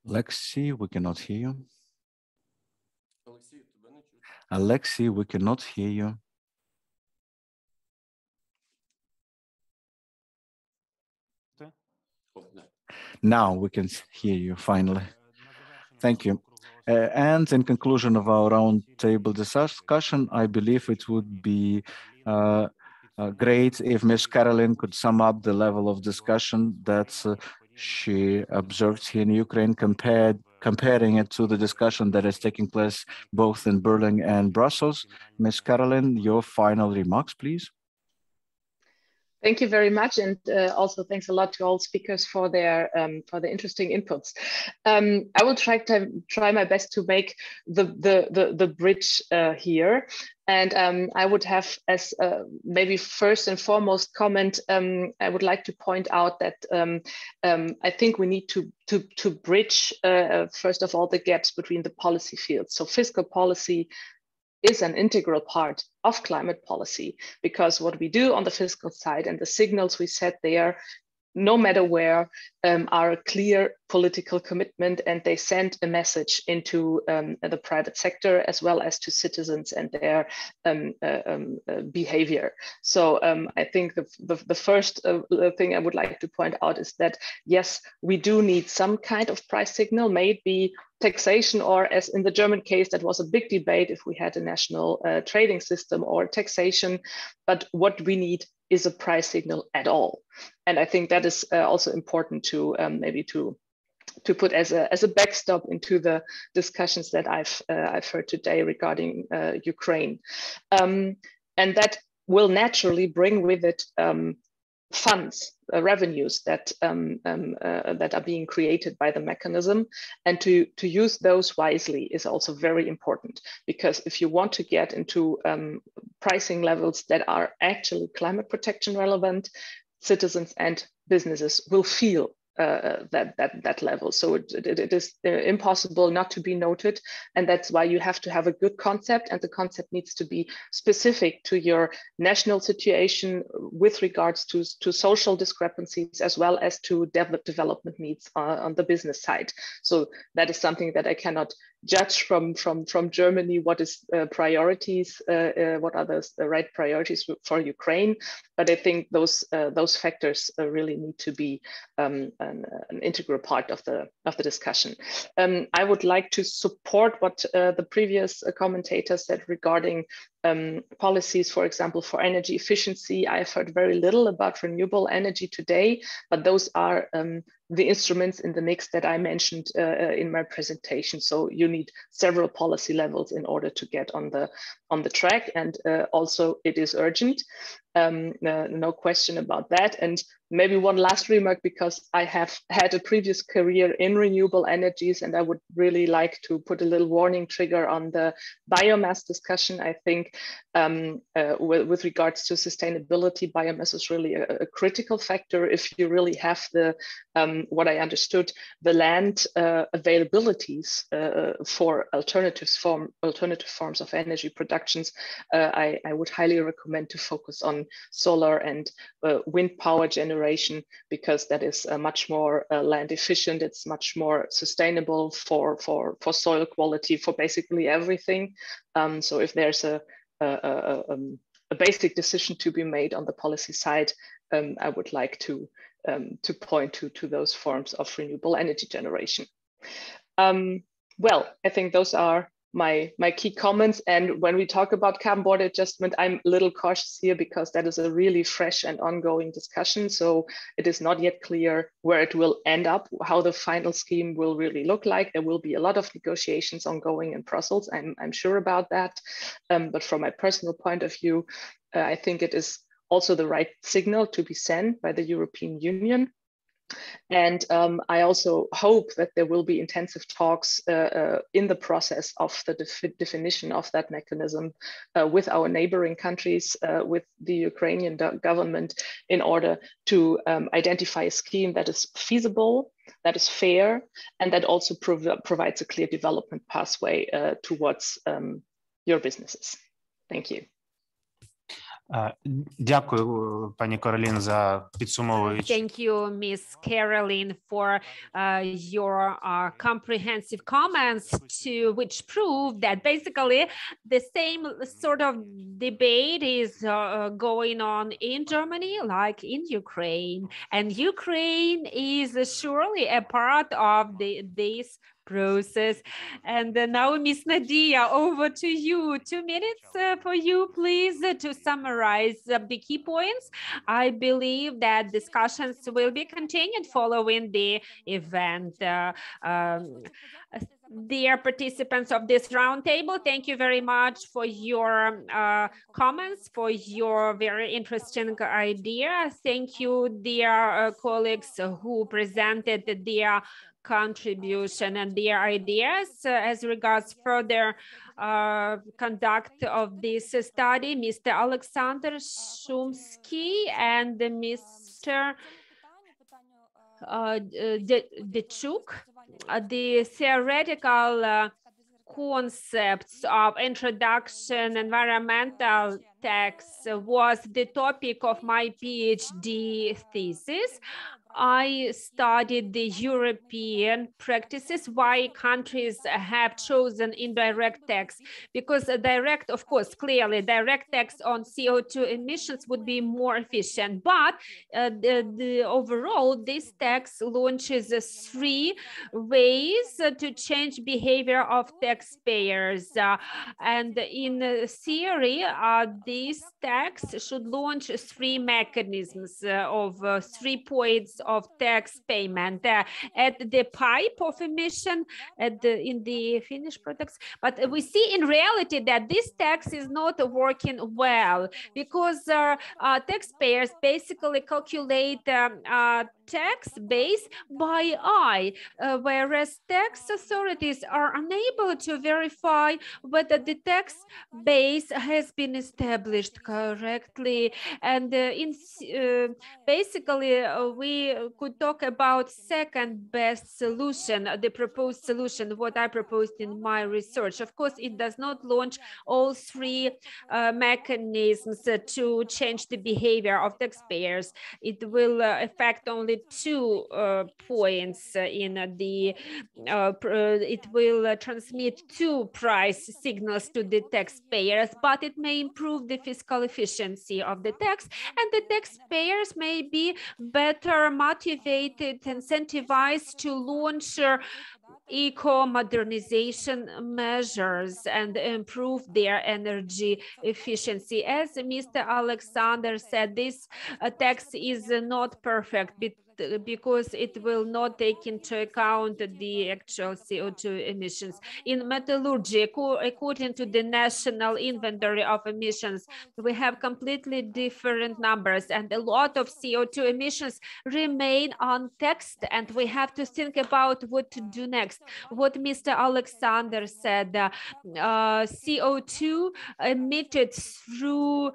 Alexei, we cannot hear you. Alexei, we cannot hear you. Now we can hear you finally. Thank you. And in conclusion of our roundtable discussion, I believe it would be great if Ms. Caroline could sum up the level of discussion that she observed here in Ukraine compared comparing it to the discussion that is taking place both in Berlin and Brussels. Ms. Caroline, your final remarks, please. Thank you very much, and also thanks a lot to all speakers for their interesting inputs. I will try my best to make the bridge here, and I would have as maybe first and foremost comment. I would like to point out that I think we need to bridge first of all the gaps between the policy fields. So fiscal policy is an integral part of climate policy, because what we do on the fiscal side and the signals we set there, no matter where, are a clear political commitment, and they send a message into the private sector as well as to citizens and their behavior. So I think the first thing I would like to point out is that, yes, we do need some kind of price signal, maybe taxation, or as in the German case, that was a big debate if we had a national trading system or taxation, but what we need is a price signal at all. And I think that is also important to maybe to put as a backstop into the discussions that I've heard today regarding Ukraine. And that will naturally bring with it funds, revenues that are being created by the mechanism, and to use those wisely is also very important, because if you want to get into pricing levels that are actually climate protection relevant, citizens and businesses will feel that level. So it is impossible not to be noted, and that's why you have to have a good concept, and the concept needs to be specific to your national situation with regards to social discrepancies as well as to development needs on the business side. So that is something that I cannot judge from Germany what is priorities, what are the right priorities for Ukraine, but I think those factors really need to be an integral part of the discussion. I would like to support what the previous commentator said regarding policies, for example, for energy efficiency. I've heard very little about renewable energy today, but those are the instruments in the mix that I mentioned in my presentation. So you need several policy levels in order to get on the track, and also it is urgent. No question about that. And maybe one last remark, because I have had a previous career in renewable energies, and I would really like to put a little warning trigger on the biomass discussion. I think with regards to sustainability, biomass is really a critical factor if you really have the, what I understood, the land availabilities for alternative forms of energy productions. I would highly recommend to focus on solar and wind power generation, because that is much more land efficient. It's much more sustainable for soil quality, for basically everything. So if there's a basic decision to be made on the policy side, I would like to point to those forms of renewable energy generation. Well, I think those are my key comments. And when we talk about carbon border adjustment, I'm a little cautious here, because that is a really fresh and ongoing discussion. So it is not yet clear where it will end up, how the final scheme will really look like. There will be a lot of negotiations ongoing in Brussels, I'm sure about that. But from my personal point of view, I think it is also the right signal to be sent by the European Union. And I also hope that there will be intensive talks in the process of the definition of that mechanism with our neighboring countries, with the Ukrainian government, in order to identify a scheme that is feasible, that is fair, and that also provides a clear development pathway towards your businesses. Thank you. Дякую, пані Каролін, за підсумовуючи. Thank you, Miss Caroline, for your comprehensive comments, which prove that basically the same sort of debate is going on in Germany like in Ukraine, and Ukraine is surely a part of this process. And now, Ms. Nadia, over to you. 2 minutes for you, please, to summarize the key points. I believe that discussions will be continued following the event. Dear participants of this roundtable, thank you very much for your comments, for your very interesting idea. Thank you, dear colleagues who presented their contribution and their ideas as regards further conduct of this study. Mr. Alexander Shumsky and Mr. Dechuk, the theoretical concepts of introduction environmental tax was the topic of my PhD thesis. I studied the European practices, why countries have chosen indirect tax, because a direct, of course, clearly direct tax on CO2 emissions would be more efficient. But overall, this tax launches 3 ways to change behavior of taxpayers. And in theory, this tax should launch 3 mechanisms of 3 points of tax payment at the pipe of emission, in the finished products. But we see in reality that this tax is not working well, because taxpayers basically calculate tax base by eye, whereas tax authorities are unable to verify whether the tax base has been established correctly. And basically, we could talk about second best solution, the proposed solution, what I proposed in my research. Of course, it does not launch all 3 mechanisms to change the behavior of taxpayers. It will affect only 2 points in the, it will transmit 2 price signals to the taxpayers, but it may improve the fiscal efficiency of the tax, and the taxpayers may be better motivated, incentivized to launch eco-modernization measures and improve their energy efficiency. As Mr. Alexander said, this tax is not perfect, because it will not take into account the actual CO2 emissions. In metallurgy, according to the National Inventory of Emissions, we have completely different numbers, and a lot of CO2 emissions remain untaxed, and we have to think about what to do next. What Mr. Alexander said, CO2 emitted through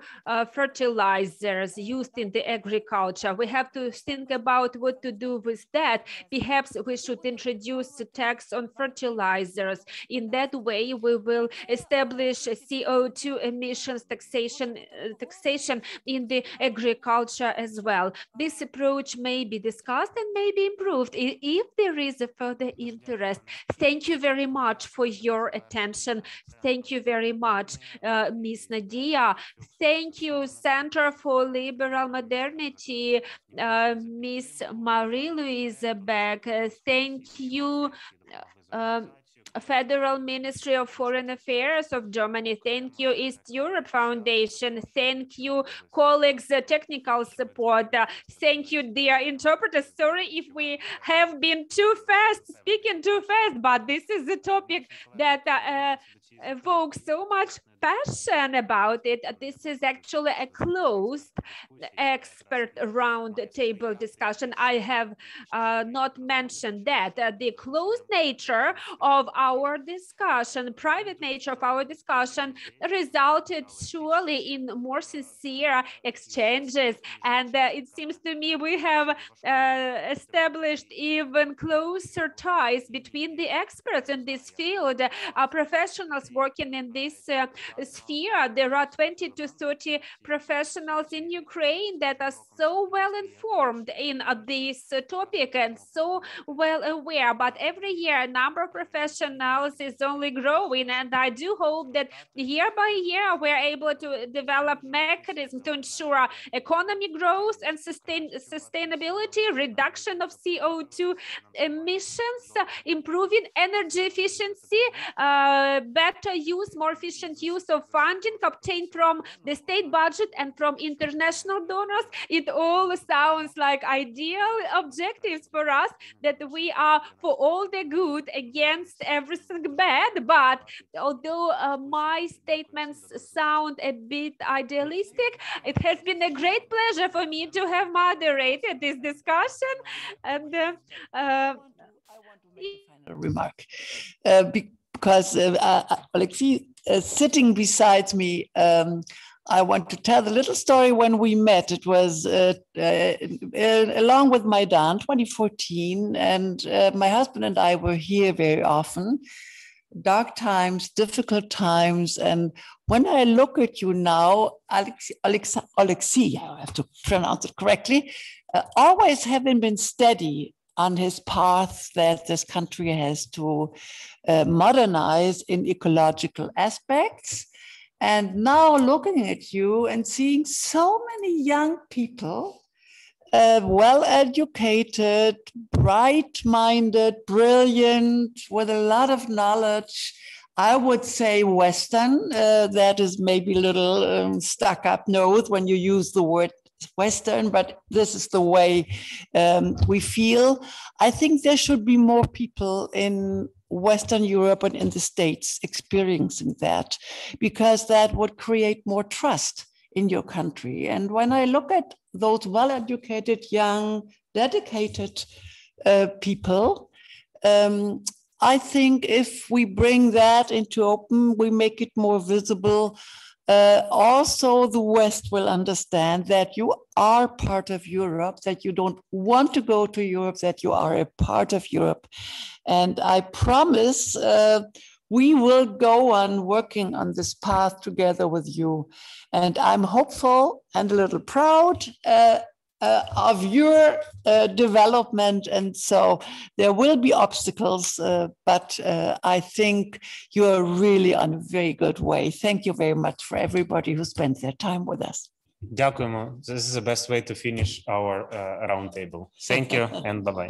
fertilizers used in the agriculture. We have to think about what to do with that. Perhaps we should introduce a tax on fertilizers. In that way, we will establish a CO2 emissions taxation in the agriculture as well. This approach may be discussed and may be improved if there is a further interest. Thank you very much for your attention. Thank you very much, Ms. Nadia. Thank you, Center for Liberal Modernity, Ms. Marie-Louise Beck. Thank you, Federal Ministry of Foreign Affairs of Germany. Thank you, East Europe Foundation. Thank you, colleagues, technical support. Thank you, dear interpreters. Sorry if we have been too fast, speaking too fast, but this is a topic that evokes so much passion about it. This is actually a closed expert round table discussion. I have not mentioned that. The closed nature of our discussion, private nature of our discussion, resulted surely in more sincere exchanges. And it seems to me we have established even closer ties between the experts in this field, professionals working in this sphere. There are 20 to 30 professionals in Ukraine that are so well informed in this topic and so well aware. But every year, a number of professionals is only growing, and I do hope that year by year we're able to develop mechanisms to ensure economy growth and sustainability, reduction of CO2 emissions, improving energy efficiency, better use, more efficient use of funding obtained from the state budget and from international donors. It all sounds like ideal objectives for us, that we are for all the good against everything bad. But although my statements sound a bit idealistic, it has been a great pleasure for me to have moderated this discussion. And I want to make a final remark because Alexei, sitting beside me, I want to tell the little story when we met. It was along with my dad, 2014, and my husband and I were here very often. Dark times, difficult times. And when I look at you now, Alexei, I have to pronounce it correctly, always having been steady on his path that this country has to modernize in ecological aspects. And now looking at you and seeing so many young people, well-educated, bright-minded, brilliant, with a lot of knowledge, I would say Western, that is maybe a little stuck up nose when you use the word Western, but this is the way we feel. I think there should be more people in Western Europe and in the States experiencing that, because that would create more trust in your country. And when I look at those well-educated, young, dedicated people, I think if we bring that into open, we make it more visible. Also, the West will understand that you are part of Europe, that you don't want to go to Europe, that you are a part of Europe. And I promise we will go on working on this path together with you. And I'm hopeful and a little proud of your development. And so there will be obstacles, but I think you're really on a very good way. Thank you very much for everybody who spent their time with us. Дякуємо. This is the best way to finish our roundtable. Thank you and bye-bye.